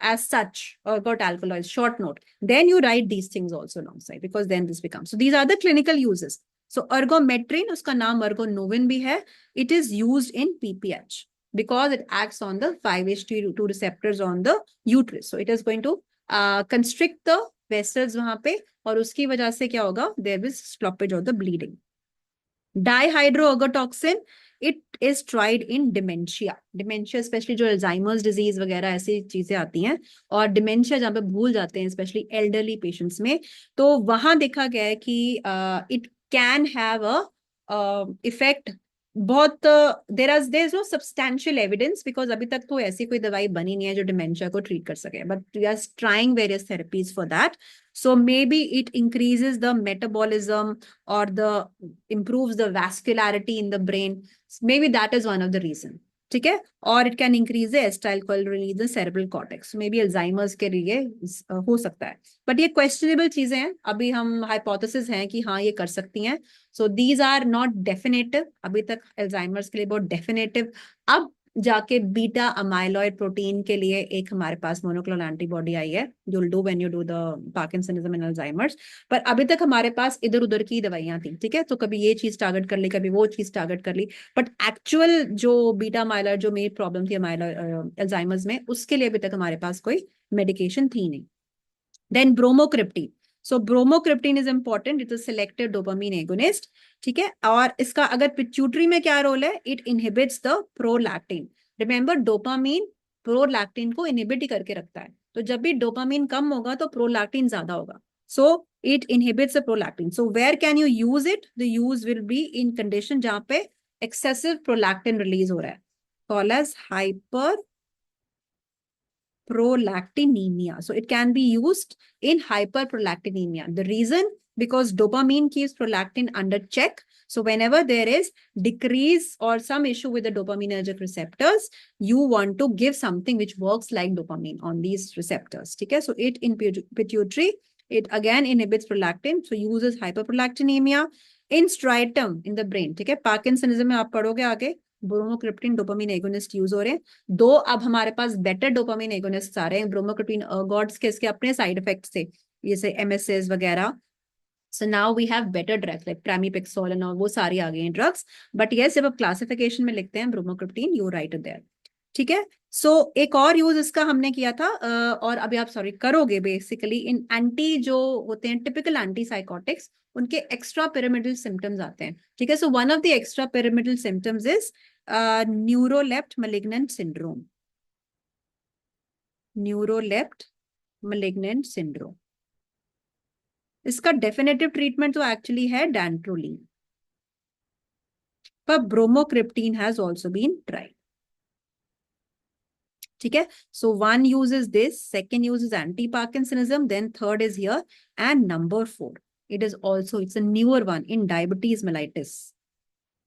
as such ergot alkaloids short note, then you write these things also alongside because then this becomes, so these are the clinical uses. So ergometrin, uska naam ergonovin bhi hai, it is used in PPH because it acts on the 5-HT2 receptors on the uterus. So it is going to constrict the vessels wahan pe aur uski wajah se kya hoga, there is stoppage of the bleeding. Dihydroergotoxin, it is tried in dementia specially जो अल्जाइमर्स डिजीज वगैरह ऐसी चीजें आती हैं और डिमेंशिया जहाँ पे भूल जाते हैं स्पेशली एल्डरली पेशेंट्स में, तो वहां देखा गया है कि it can have a effect बहुत। There is no substantial evidence because अभी तक तो ऐसी कोई दवाई बनी नहीं है जो डिमेंशिया को ट्रीट कर सके, but we are trying various therapies for that. So maybe it increases the metabolism or improves the vascularity in the brain. Maybe that is one of the reason. ठीक है, और it can increase the acetylcholine release in cerebral cortex. So maybe Alzheimer's के लिए हो सकता है, but ये questionable चीजें हैं. अभी हम hypothesis हैं कि हाँ ये कर सकती हैं. So these are not definitive. अभी तक Alzheimer's के लिए बहुत definitive. अब जाके बीटा अमाइलॉइड प्रोटीन के लिए एक हमारे पास मोनोक्लोनल एंटीबॉडी आई है जो will do when you do the parkinsonism and Alzheimer's, पर अभी तक हमारे पास इधर उधर की दवाइयां थी, ठीक है। तो कभी ये चीज टारगेट कर ली, कभी वो चीज टारगेट कर ली, बट एक्चुअल जो बीटा अमाइलॉइड जो मेन प्रॉब्लम थी अल्जाइमर्स में उसके लिए अभी तक हमारे पास कोई मेडिकेशन थी नहीं. Then bromocriptine. So bromocriptine is important, it is selective dopamine agonist, ठीक है। और इसका अगर पिट्यूटरी में क्या रोल है, it inhibits the prolactin. Remember dopamine prolactin को इनहिबिट ही करके रखता है, तो जब भी डोपामीन कम होगा तो प्रोलैक्टिन ज्यादा होगा. So it inhibits the prolactin. So where can you use it, the use will be in condition जहां पे एक्सेसिव प्रोलैक्टिन रिलीज हो रहा है, called as hyper prolactinemia. So it can be used in hyperprolactinemia. The reason, because dopamine keeps prolactin under check. So whenever there is decrease or some issue with the dopaminergic receptors, you want to give something which works like dopamine on these receptors. Okay? So it in pituitary, it again inhibits prolactin, so uses hyperprolactinemia. In striatum in the brain, ठीक है, पार्किंसनिज्म में आप पढ़ोगे आगे, ब्रोमोक्रिप्टिन डोपामीन एगोनिस्ट यूज हो रहे हैं. दो अब हमारे पास बेटर डोपामीन एगोनिस्ट आ रहे हैं. ब्रोमोक्रिप्टिन गॉड्स के इसके अपने साइड इफेक्ट्स थे जैसे एमएसएस वगैरह. So now we have better drugs like pramipexole and वो सारी आ गई हैं ड्रग्स. बट यस जब आप क्लासिफिकेशन में लिखते हैं ब्रोमोक्रिप्टिन यू राइट देयर, ठीक है. सो एक और यूज इसका हमने किया था और अभी आप सॉरी करोगे बेसिकली इन एंटी जो होते हैं टिपिकल एंटी साइकोटिक्स, उनके एक्स्ट्रा पिरामिडल सिम्टम्स आते हैं, ठीक है. So one of the extra pyramidal symptoms is neuroleptic malignant syndrome. Neuroleptic malignant syndrome, इसका डेफिनेटिव ट्रीटमेंट तो एक्चुअली है dantrolene. but bromocriptine has also been tried. ठीक है, so one uses this, second uses anti-Parkinsonism, then third is here, and number 4, it is also, it's a newer one in diabetes mellitus.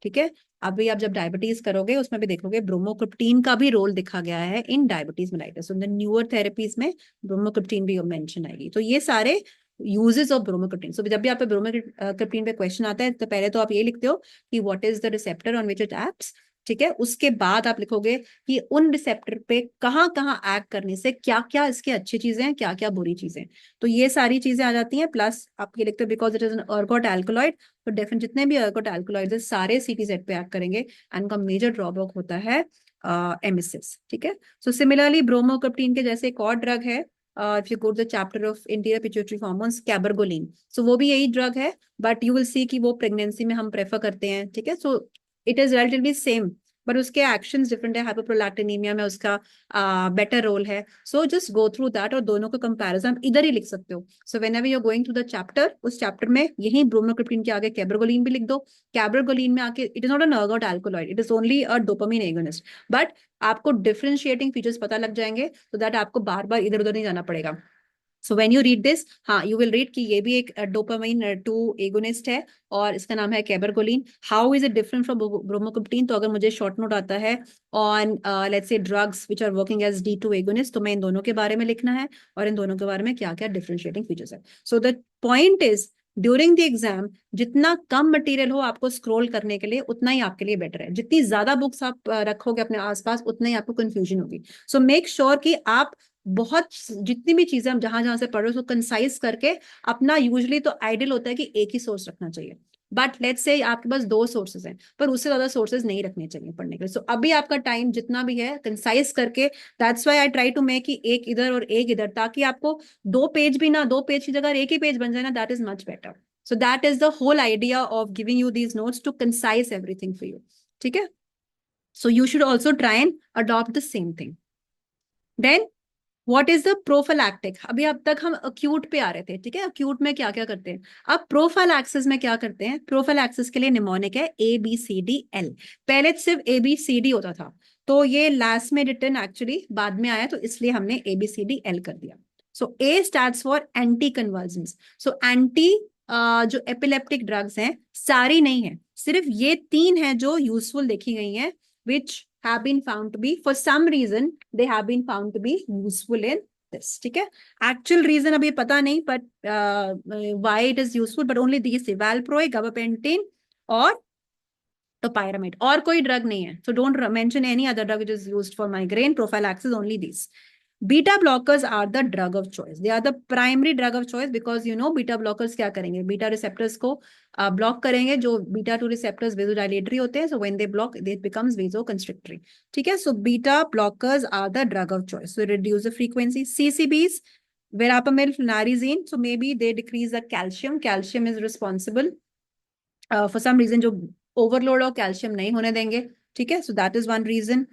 ठीक है, अभी आप जब डायबिटीज करोगे उसमें भी देखोगे ब्रोमोक्रिप्टीन का भी रोल दिखा गया है in diabetes mellitus, in the newer therapies में ब्रोमोक्रिप्टीन भी मेंशन आएगी। तो ये सारे यूजेस ऑफ ब्रोमोक्रिप्टीन। सो जब भी आप पे ब्रोमोक्रिप्टीन पे क्वेश्चन आता है तो पहले तो आप ये लिखते हो कि what is the receptor on which it acts, ठीक है, उसके बाद आप लिखोगे कि उन रिसेप्टर पे कहाँ कहाँ एक्ट करने से क्या क्या इसकी अच्छी चीजें हैं, क्या क्या बुरी चीजें। तो ये सारी चीजें आ जाती हैं, प्लस आप ये लिखते हो because it is an ergot alkaloid, तो डेफिनेट जितने भी अर्गोट एल्कोलॉइड सारे सीटीजेड पे एक्ट करेंगे, एंड का मेजर ड्रॉबैक होता है एमिसिस। ठीक है, सो सिमिलरली ब्रोमोक्रिप्टीन के जैसे एक और ड्रग है, if you go the chapter of anterior pituitary hormones, cabergoline, so वो भी यही ड्रग है, बट यू विल सी कि वो प्रेगनेंसी में हम प्रेफर करते हैं। ठीक है, so it is relatively same, but उसके एक्शंस डिफरेंट है। हाइपोप्रोलैक्टिनीमिया में उसका बेटर रोल है। So just go through that, और दोनों का कंपैरिजन इधर ही लिख सकते हो। So whenever you are going through the chapter, उस चैप्टर में यही ब्रोमोक्रिप्टीन के आगे कैबरगोलिन भी लिख दो। कैबरगोलिन में आके it is not an ergot alkaloid, it is only a dopamine agonist, but आपको डिफरेंशिएटिंग फीचर्स पता लग जाएंगे, तो दैट आपको बार बार इधर उधर नहीं जाना पड़ेगा। सो व्हेन यू रीड दिस, हाँ, यू विल रीड कि ये भी एक डोपामाइन 2 एगोनिस्ट है, और इसका नाम है cabergoline. How is it different from bromocriptine? तो अगर मुझे शॉर्ट नोट आता है on let's say drugs which are working as D2 agonist, तो मैं इन दोनों के बारे में लिखना है, और इन दोनों के बारे में क्या क्या डिफरेंशिएटिंग फीचर्स है। So the point is, during the exam जितना कम मटेरियल हो आपको स्क्रॉल करने के लिए, उतना ही आपके लिए बेटर है। जितनी ज्यादा बुक्स आप रखोगे अपने आसपास, उतना ही आपको कंफ्यूजन होगी। सो मेक श्योर कि आप बहुत जितनी भी चीजें हम जहां जहां से पढ़ रहे हो उसको कंसाइज करके अपना, यूजुअली तो आइडियल होता है कि एक ही सोर्स रखना चाहिए, बट लेट्स से आपके पास 2 सोर्सेज हैं, पर उससे ज्यादा सोर्सेज नहीं रखने चाहिए पढ़ने के लिए। सो अभी आपका टाइम जितना भी है कंसाइज करके, that's why I try to make कि एक इधर और एक इधर, ताकि आपको 2 पेज भी ना, 2 पेज की जगह एक ही पेज बन जाए ना, that is much better. So that is the whole idea of giving you these notes, to concise everything for you. ठीक है, so you should also try and adopt the same thing. Then what is the prophylactic? अभी अब तक हम अक्यूट पे आ रहे थे, ठीक है, अक्यूट में क्या क्या करते हैं। अब प्रोफिलैक्सिस में क्या करते हैं? प्रोफिलैक्सिस के लिए निमोनिक है ABCDL। पहले सिर्फ ABCD होता था, तो ये लास्ट में रिटर्न एक्चुअली बाद में आया, तो इसलिए हमने ABCDL कर दिया। सो A stands for anti convergence. So anti जो एपिलेप्टिक ड्रग्स हैं, सारी नहीं है, सिर्फ ये 3 हैं जो यूजफुल देखी गई हैं, which have been found to be, for some reason they have been found to be useful in this. ठीक है, एक्चुअल रीजन अभी पता नहीं, but why it is useful, but only these, valproate, gabapentin और topiramate, और कोई ड्रग नहीं है। So don't mention any other drug which is used for migraine prophylaxis, only these. Beta blockers are the drug of choice. They are the primary drug of choice because you know beta blockers क्या करेंगे, beta receptors को ब्लॉक करेंगे। जो beta 2 receptors vasodilatory होते हैं, so when they block it becomes vasoconstrictory। ठीक है, so beta blockers are the drug of choice, so reduce the frequency। CCBs, verapamil, flunarizine, so maybe they decrease the calcium, calcium is responsible for some reason, जो ओवरलोड और कैल्शियम नहीं होने देंगे। ठीक है, so that is one reason.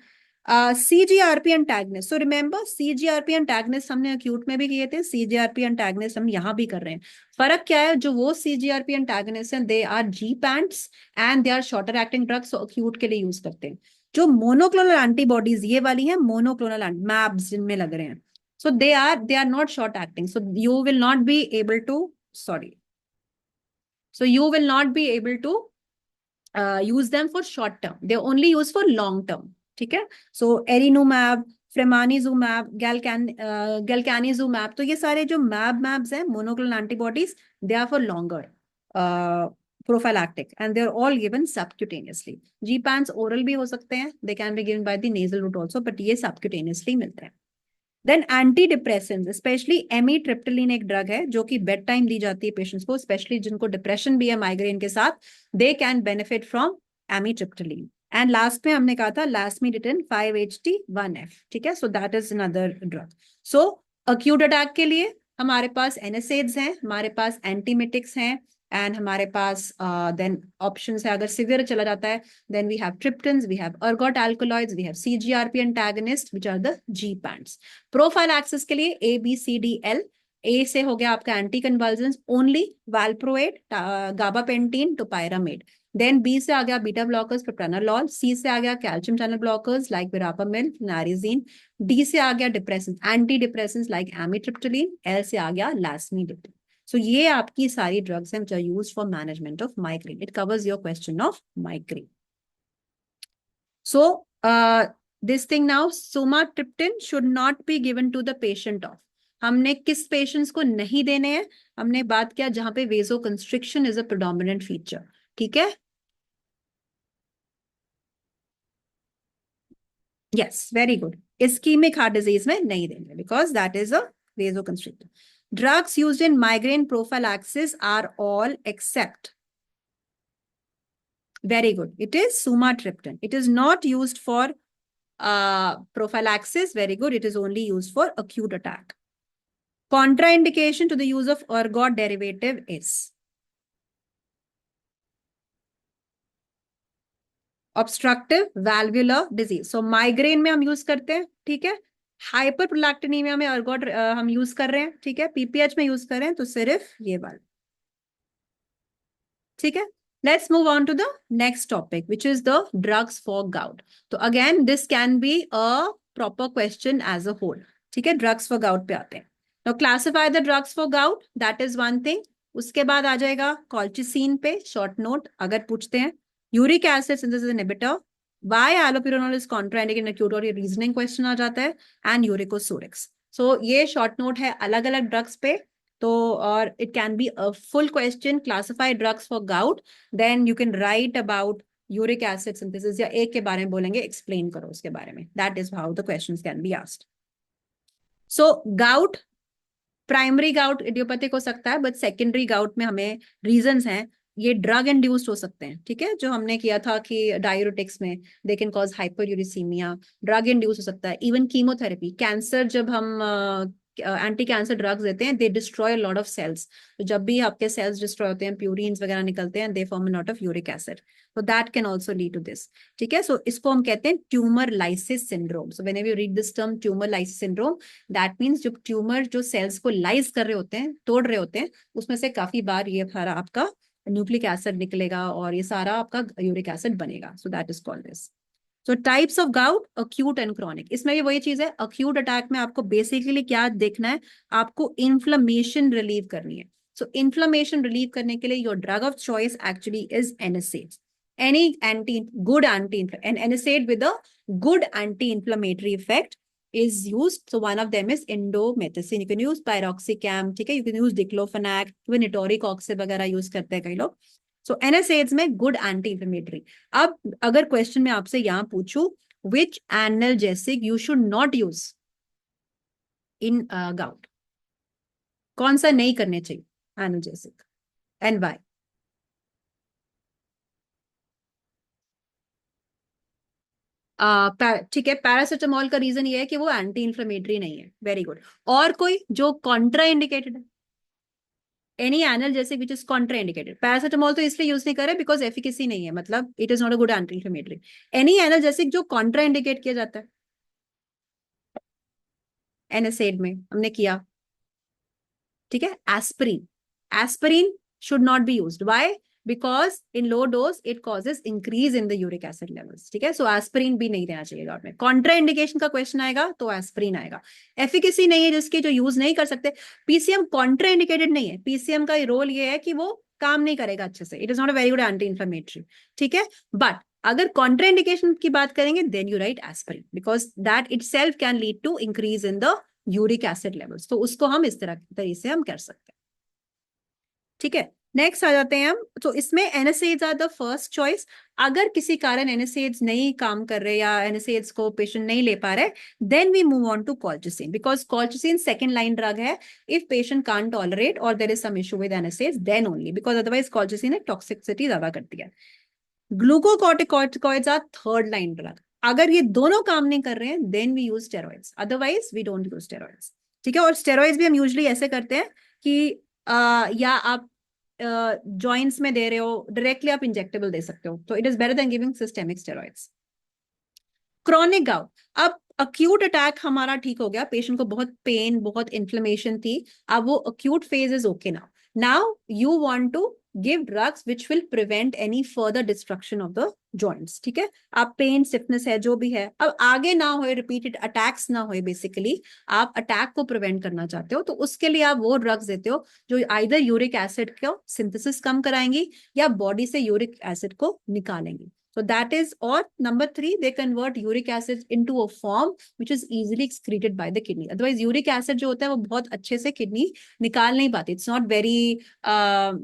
CGRP antagonist, so remember CGRP antagonist हमने अक्यूट में भी किए थे, CGRP एंटागनिस्ट हम यहाँ भी कर रहे हैं। फर्क क्या है? जो वो CGRP एंटागनिस्ट हैं, they are Gpants and they are shorter acting drugs, acute के लिए यूज करते हैं। जो मोनोक्लोनल एंटीबॉडीज ये वाली हैं, मोनोक्लोनल मैब्स जिनमें लग रहे हैं, so they are not short acting, so you will not be able to, sorry, so you will not be able to use them for short term, they only use for long term। ठीक है, so erinumab, fremanizumab, galcanizumab, तो ये सारे जो मैब्स हैं, monoclonal antibodies, they are for longer prophylactic and they are all given subcutaneously। Gpants oral भी हो सकते हैं, they can be given by the nasal route also, but ये subcutaneously मिलते हैं। देन एंटी डिप्रेसेंट, स्पेशली एमीट्रिप्टिलिन एक ड्रग है जो कि बेड टाइम दी जाती है पेशेंट्स को, स्पेशली जिनको डिप्रेशन भी है माइग्रेन के साथ, they can benefit from amitriptyline. And last में हमने कहा था लास्मीडिटिन 5-HT1F। ठीक है, so that is another drug. So acute attack के लिए हमारे पास NSAIDs हैं, हमारे पास एंटीमिटिक्स हैं, एंड हमारे पास देन ऑप्शंस है। अगर सिवियर चला जाता है, then we have triptans, we have ergot alkaloids, we have CGRP antagonists, which are the Gpants। Prophylaxis के लिए ABCDL। A से हो गया आपका anti convulsants, only valproate, gabapentin, topiramate। Then B से आ गया बीटा ब्लॉकर्स propranolol, सी से आ गया calcium channel blockers like verapamil, narizine, D से आ गया depression anti depression like amitriptyline, L से आ गया lasmiditan. सो ये आपकी सारी ड्रग्स हैं which are used for management of migraine. It covers your question of migraine. So this thing now, sumatriptan should not be given to the patient of. हमने किस पेशेंट्स को नहीं देने हैं? हमने बात किया जहां पे vaso constriction is a predominant feature. ठीक है, yes, very good. Ischemic heart disease में नहीं देंगे because that is a vaso constrictor. Drugs used in migraine prophylaxis are all except. Very good. It is sumatriptan. It is not used for prophylaxis. Very good. It is only used for acute attack. Contraindication to the use of ergot derivative is obstructive valvular disease. So migraine में हम यूज करते हैं. ठीक है, हाइपरप्रोलैक्टिनीमिया में ergot हम यूज कर रहे हैं. ठीक है, पीपीएच में यूज कर रहे हैं तो सिर्फ ये वाला. ठीक है, let's move on to the next topic, which is the drugs for gout. So again, this can be a proper question as a whole. ठीक है, drugs for gout पे आते हैं. Now classify the drugs for gout. That is one thing. उसके बाद आ जाएगा colchicine पे short note अगर पूछते हैं. Uric acid synthesis inhibitor. Why allopurinol is contraindicated in acute, और ये reasoning question आ जाता है. And uricosurics. So ये short note है अलग अलग drugs पे. तो और it can be a full question. Classify drugs for gout, then you can write about uric acid synthesis, या एक के बारे में बोलेंगे एक्सप्लेन करो उसके बारे में. That is how the questions can be asked. So gout, primary gout idiopathic हो सकता है, बट सेकेंडरी गाउट में हमें रीजंस हैं. ये ड्रग इंड्यूस्ड हो सकते हैं. ठीक है, जो हमने किया था कि डायूरेटिक्स में they can cause hyperuricemia. Drug induce हो सकता है. इवन कीमोथेरेपी, कैंसर, जब हम एंटी कैंसर ड्रग्स देते हैं, they destroy lot of cells. तो जब भी आपके सेल्स डिस्ट्रॉय होते हैं, प्यूरिन्स वगैरह निकलते हैं, they form a lot of uric acid. तो that can also lead to this. ठीक है, सो इसको हम कहते हैं tumour lysis syndrome. So whenever you read this term tumour lysis syndrome, that means जो ट्यूमर जो सेल्स को लाइज कर रहे होते हैं, तोड़ रहे होते हैं, उसमें से काफी बार ये सारा आपका न्यूक्लिक एसिड निकलेगा और ये सारा आपका यूरिक एसिड बनेगा. सो that is called this. So types of gout, acute and chronic. इसमें भी वही चीज है. अक्यूट अटैक में आपको बेसिकली क्या देखना है, आपको इन्फ्लेमेशन रिलीव करनी है. सो इन्फ्लेमेशन रिलीव करने के लिए your drug of choice actually is NSAID. Any good anti, an NSAID with a good anti-inflammatory effect is used. So one of them is indomethacin. You can use piroxicam. ठीक है, you can use diclofenac, even etoricoxib वगैरह यूज करते हैं कई लोग. सो NSAIDs में गुड एंटी इंफ्लेमेटरी. अब अगर क्वेश्चन में आपसे यहां पूछूं which analgesic you should not use in gout, कौन सा नहीं करने चाहिए एनाल्जेसिक, एंड व्हाई? ठीक है, पैरासिटामोल का रीजन ये है कि वो एंटी इंफ्लेमेटरी नहीं है. Very good. और कोई जो कॉन्ट्रा इंडिकेटेड है? Any analgesic which is Contra indicated. Paracetamol तो इसलिए यूज नहीं कर रहे बिकॉज एफिकेसी नहीं है, मतलब it is not a good anti inflammatory. Any analgesic जो कॉन्ट्रा इंडिकेट किया जाता है NSAID में, हमने किया. ठीक है, aspirin. Aspirin should not be used. Why? Because in low dose it causes increase in the uric acid levels. ठीक है, सो एस्पिरिन भी नहीं देना चाहिए गाउट में. कॉन्ट्रा इंडिकेशन का क्वेश्चन आएगा तो एस्पिरिन आएगा. एफिकेसी नहीं है जिसकी, जो यूज नहीं कर सकते. PCM कॉन्ट्रा इंडिकेटेड नहीं है. PCM का रोल ये है कि वो काम नहीं करेगा अच्छे से. It is not a very good anti inflammatory. ठीक है, बट अगर कॉन्ट्रा इंडिकेशन की बात करेंगे then you write aspirin because that itself can lead to increase in the uric acid levels. तो उसको हम इस तरीके से हम कर सकते हैं. ठीक है, नेक्स्ट आ जाते हैं हम. तो इसमें NSAIDs are the first choice. अगर किसी कारण NSAIDs नहीं काम कर रहे या NSAIDs को पेशेंट नहीं ले पा रहे, then we move on to colchicine because colchicine second line drug है. इफ पेशेंट कांट टॉलरेट और there is some issue with NSAIDs, then only, because otherwise colchicine एक टॉक्सिसिटी ज्यादा करती है. Glucocorticoids are third line drug. अगर ये दोनों काम नहीं कर रहे हैं then we use steroids, otherwise we don't use steroids. ठीक है, और स्टेरॉइड्स भी हम यूजुअली ऐसे करते हैं कि या आप जॉइंट्स में दे रहे हो, डायरेक्टली आप इंजेक्टेबल दे सकते हो. तो it is better than giving systemic steroids. Chronic gout. अब अक्यूट अटैक हमारा ठीक हो गया, पेशेंट को बहुत पेन, बहुत इन्फ्लेमेशन थी, अब वो acute phase is okay now. Now you want to give drugs which will prevent any further destruction of the joints. ठीक है, आप पेन स्टिफनेस है जो भी है, अब आगे ना हो, रिपीटेड अटैक्स ना हो, बेसिकली आप अटैक को प्रिवेंट करना चाहते हो, तो उसके लिए आप वो ड्रग्स देते हो जो आइदर यूरिक एसिड को सिंथेसिस कम कराएंगी या बॉडी से यूरिक एसिड को निकालेंगी. So that is, or number 3, they convert uric acid into a form which is easily excreted by the kidney. Otherwise uric acid जो होता है वो बहुत अच्छे से किडनी निकाल नहीं पाती. It's not very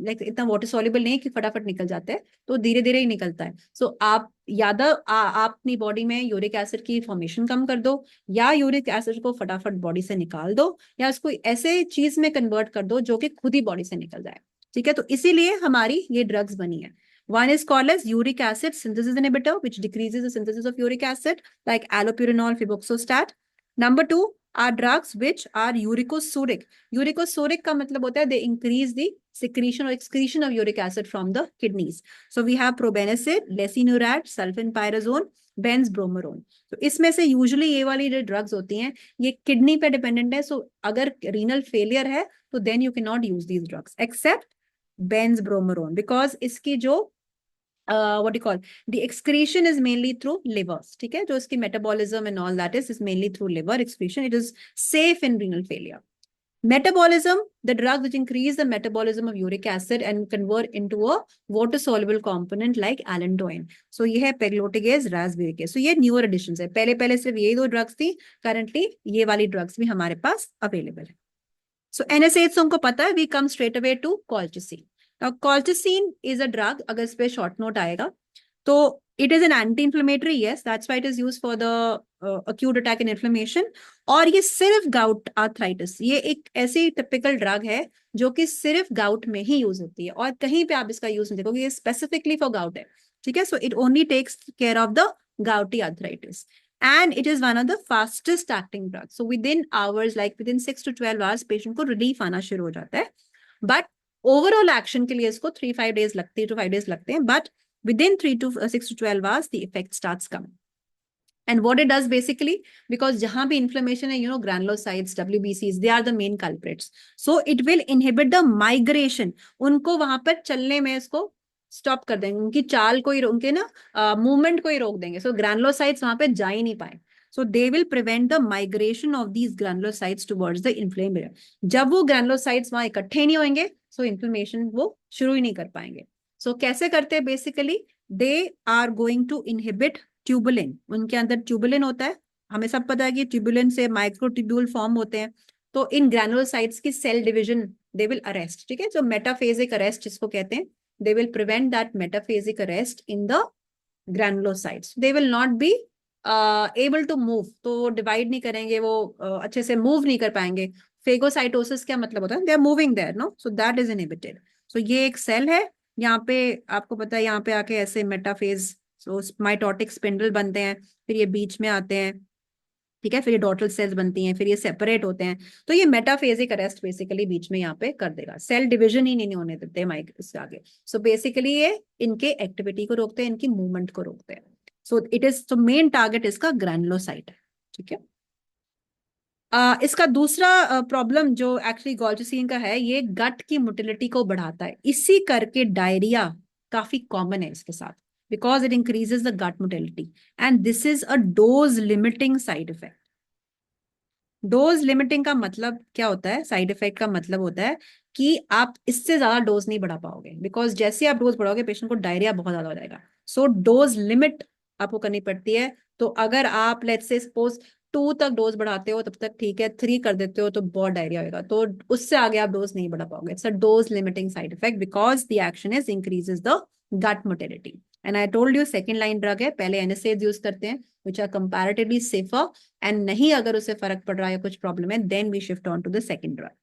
like इतना water soluble नहीं कि फटाफट निकल जाते हैं, तो धीरे धीरे ही निकलता है. So आप आप अपनी बॉडी में यूरिक एसिड की फॉर्मेशन कम कर दो, या यूरिक एसिड को फटाफट बॉडी से निकाल दो, या उसको ऐसे चीज में कन्वर्ट कर दो जो कि खुद ही बॉडी से निकल जाए. ठीक है, तो इसीलिए हमारी ये ड्रग्स बनी है. One is called as uric acid synthesis inhibitor, which decreases the synthesis of uric acid, like allopurinol, febuxostat. Number 2 are drugs which are uricosuric. Uricosuric का मतलब होता है they increase the secretion or excretion of uric acid from the kidneys. So we have probenecid, lesinurad, sulfenpyrazone, benzbromarone. तो इसमें से यूजुअली ये वाली जो ड्रग्स होती हैं ये किडनी पे डिपेंडेंट है. सो अगर रीनल फेलियर है तो then you can not use these drugs except benzbromarone, because इसकी जो what do you call, the excretion is mainly through livers. ठीक है, जो इसकी metabolism and all that is mainly through liver excretion. It is safe in renal failure. Metabolism, the drug which increase the metabolism of uric acid and convert into a water soluble component like allantoin. So ये है pegloticase, rasbericase. So ये newer additions है. पहले सिर्फ यही दो drugs थी. Currently ये वाली drugs भी हमारे पास available है. So NSAIDs तुमको पता है, we come straight away to colchicine. Now colchicine is a drug, अगर इस पे short note आएगा तो it is an anti-inflammatory, yes, that's why it is used for the acute attack and inflammation. और ये सिर्फ gout arthritis, ये एक ऐसी typical drug है जो कि सिर्फ gout में ही यूज होती है और कहीं पे आप इसका यूज नहीं देखोगे, ये specifically for gout है. ठीक है, so it only takes care of the gouty arthritis. And it is one of the fastest acting drugs. So within hours, like within 6 to 12 hours, patient को relief आना शुरू हो जाता है. But overall action के लिए इसको 3-5 days लगते हैं, 2-5 days लगते हैं. But within 6 to 12 hours, the effect starts coming. And what it does basically, because जहां भी inflammation है, granulocytes, WBCs, they are the main culprits. So it will inhibit the migration. उनको वहां पर चलने में इसको स्टॉप कर देंगे, उनकी चाल को ही, उनके ना मूवमेंट को ही रोक देंगे. सो ग्रैनुलोसाइट्स वहां पे जा ही नहीं पाए. So they will prevent the migration of these granulocytes towards the inflamed area. जब वो ग्रैनुलोसाइट्स वहां इकट्ठे नहीं होंगे, सो इन्फ्लेमेशन वो शुरू ही नहीं कर पाएंगे. सो कैसे करते हैं basically, they are going to inhibit tubulin. उनके अंदर ट्यूबुलिन होता है, हमें सब पता है कि ट्यूबुलिन से माइक्रोट्यूब्यूल फॉर्म होते हैं. तो इन ग्रैनुलोसाइट्स की cell division they will arrest. ठीक है, जो मेटाफेजिक अरेस्ट जिसको कहते हैं, they will prevent that metaphasic arrest in the granulocytes. They will not be able to move. तो divide नहीं करेंगे वो, अच्छे से move नहीं कर पाएंगे. Phagocytosis क्या मतलब होता है? They are moving there, no? So that is inhibited. So ये एक सेल है, यहाँ पे आपको पता है, यहाँ पे आके ऐसे मेटाफेज, so माइटोटिक स्पिंडल बनते हैं, फिर ये बीच में आते हैं. ठीक है, फिर ये डॉटल सेल्स बनती हैं, फिर ये सेपरेट होते हैं. तो ये मेटाफेजिक अरेस्ट बेसिकली बीच में यहाँ पे कर देगा. सेल डिवीजन ही नहीं होने देते माइक इससे आगे. सो बेसिकली ये इनके एक्टिविटी को रोकते हैं, इनकी मूवमेंट को रोकते हैं. सो इट इज, तो मेन टारगेट इसका ग्रैनुलोसाइट है. ठीक है, इसका दूसरा प्रॉब्लम जो एक्चुअली कॉल्चिसिन का है, ये गट की मोटिलिटी को बढ़ाता है. इसी करके डायरिया काफी कॉमन है इसके साथ, because it increases the gut motility, and this is a dose limiting side effect. Dose limiting का मतलब क्या होता है? साइड इफेक्ट का मतलब होता है कि आप इससे ज्यादा डोज नहीं बढ़ा पाओगे, बिकॉज जैसे आप डोज बढ़ाओगे पेशेंट को डायरिया बहुत ज्यादा हो जाएगा. सो डोज लिमिट आपको करनी पड़ती है. तो अगर आप लेट्स से सपोज 2 तक डोज बढ़ाते हो तब तक ठीक है, 3 कर देते हो तो बहुत डायरिया होगा, तो उससे आगे आप डोज नहीं बढ़ा पाओगे. It's a dose limiting side effect because the action is increases the gut motility. And I told you second line drug है, पहले एनएसएइड्स यूज करते हैं which are comparatively safer, and नहीं अगर उसे फर्क पड़ रहा है, कुछ प्रॉब्लम है, then we shift on to the second drug.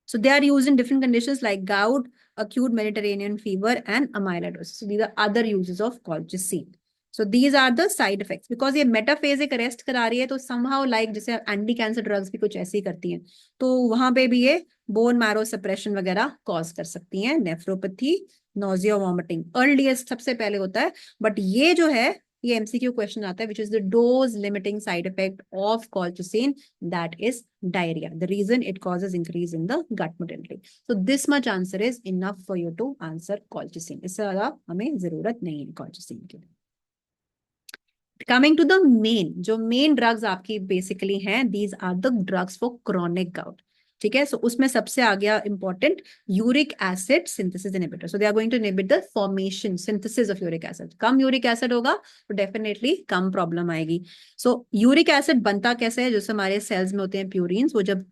So they are used in different conditions like gout, acute Mediterranean fever, and amyloidosis. So these are other uses of colchicine. So these are the side effects. Because ये मेटाफेजिक अरेस्ट करा रही है, तो somehow like जैसे एंटी कैंसर ड्रग्स भी कुछ ऐसी करती हैं, तो वहां पे भी ये बोन मैरो सप्रेशन वगैरह कॉज कर सकती हैं, नेफ्रोपैथी, नोजिया, वॉमिटिंग अर्लीस्ट सबसे पहले होता है. बट ये जो है ये एमसीक्यू क्वेश्चन आता है, which is the dose limiting side effect of colchicine, that is diarrhoea, the reason it causes increase in the gut motility. So this much answer is enough for you to answer colchicine. इससे ज्यादा हमें जरूरत नहीं है कॉल्चिसिन की. कमिंग टू द मेन, जो मेन ड्रग्स आपकी बेसिकली हैं, these are the drugs for chronic gout. ठीक है, सो उसमें सबसे आ गया important uric acid synthesis inhibitor. So they are going to inhibit the formation synthesis of uric acid. कम यूरिक एसिड होगा तो डेफिनेटली कम प्रॉब्लम आएगी. सो यूरिक एसिड बनता कैसे है, जैसे हमारे सेल्स में होते हैं प्यूरिन्स, वो जब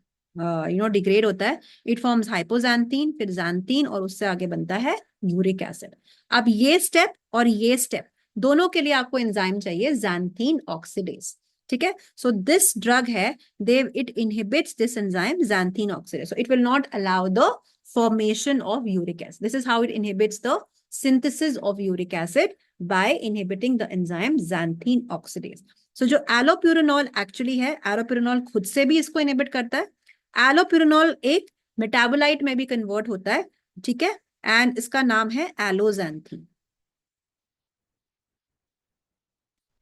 डिग्रेड होता है, इट फॉर्म्स हाइपोजैंथीन, फिर जैंथीन, और उससे आगे बनता है यूरिक एसिड. अब ये स्टेप और ये स्टेप दोनों के लिए आपको एंजाइम चाहिए, xanthine ऑक्सीडेज. ठीक है, सो दिस ड्रग है, they it inhibits this enzyme xanthine oxidase. So it will not allow the formation of uric acid. This is how it inhibits the synthesis of uric acid by inhibiting the enzyme xanthine oxidase. So जो allopurinol actually है, allopurinol खुद से भी इसको इनहिबिट करता है. allopurinol एक मेटाबोलाइट में भी कन्वर्ट होता है. ठीक है, एंड इसका नाम है एलोजैंथीन.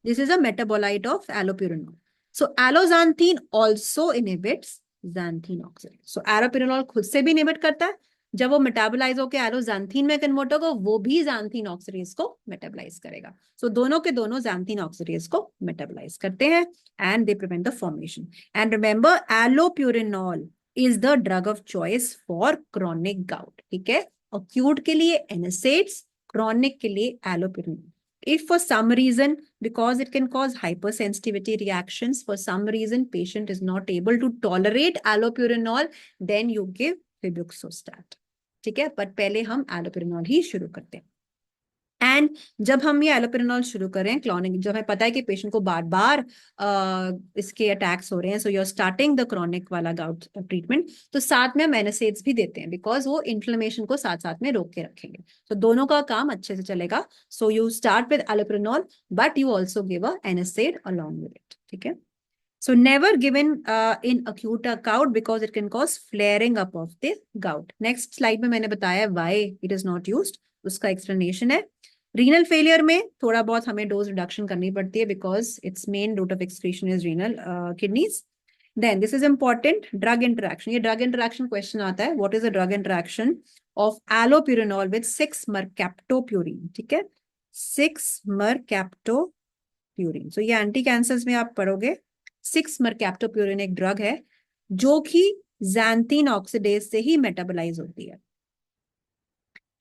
This is a metabolite of allopurinol. So alloxanthine also inhibits xanthine oxidase. So allopurinol खुद से भी इनहिबिट करता है. जब वो मेटाबोलाइज होकर एलोजांथीन में कन्वर्ट होगा, वो भी xanthine ऑक्सीडेज को मेटाबोलाइज करेगा. सो दोनों के दोनों xanthine ऑक्सीडेज को मेटाबोलाइज करते हैं and they prevent the formation. And remember, allopurinol is the drug of choice for chronic gout. ठीक है, अक्यूट के लिए NSAIDs, क्रॉनिक के लिए allopurinol. If for some reason, because it can cause hypersensitivity reactions, for some reason patient is not able to tolerate allopurinol, then you give febuxostat. ठीक है, पर पहले हम allopurinol ही शुरू करते हैं. एंड जब हम ये एलोपेरिनॉल शुरू करें क्लॉनिक, जब हमें पता है कि पेशेंट को बार बार इसके अटैक्स हो रहे हैं, so you are starting the chronic वाला गाउट ट्रीटमेंट, तो साथ में हम NSAIDs भी देते हैं, बिकॉज वो इन्फ्लेमेशन को साथ साथ में रोक के रखेंगे. तो दोनों का काम अच्छे से चलेगा. So you start with allopurinol, but you also give a NSAID along with it. ठीक है, so never given in acute gout because it can cause flaring up of the gout. Next slide में मैंने बताया why it is not used, उसका explanation है. रीनल फेलियर में थोड़ा बहुत हमें डोज रिडक्शन करनी पड़ती है, because it's main route of excretion is renal kidneys. Then this is important, drug interaction. ये ड्रग इंटरेक्शन क्वेश्चन आता है. What is the drug interaction of allopurinol with 6-mercaptopurine. ठीक है, 6-mercaptopurine. सो ये एंटी कैंसर्स में आप पढ़ोगे. 6-mercaptopurine एक ड्रग है जो कि xanthine ऑक्सीडेज से ही मेटाबोलाइज होती है.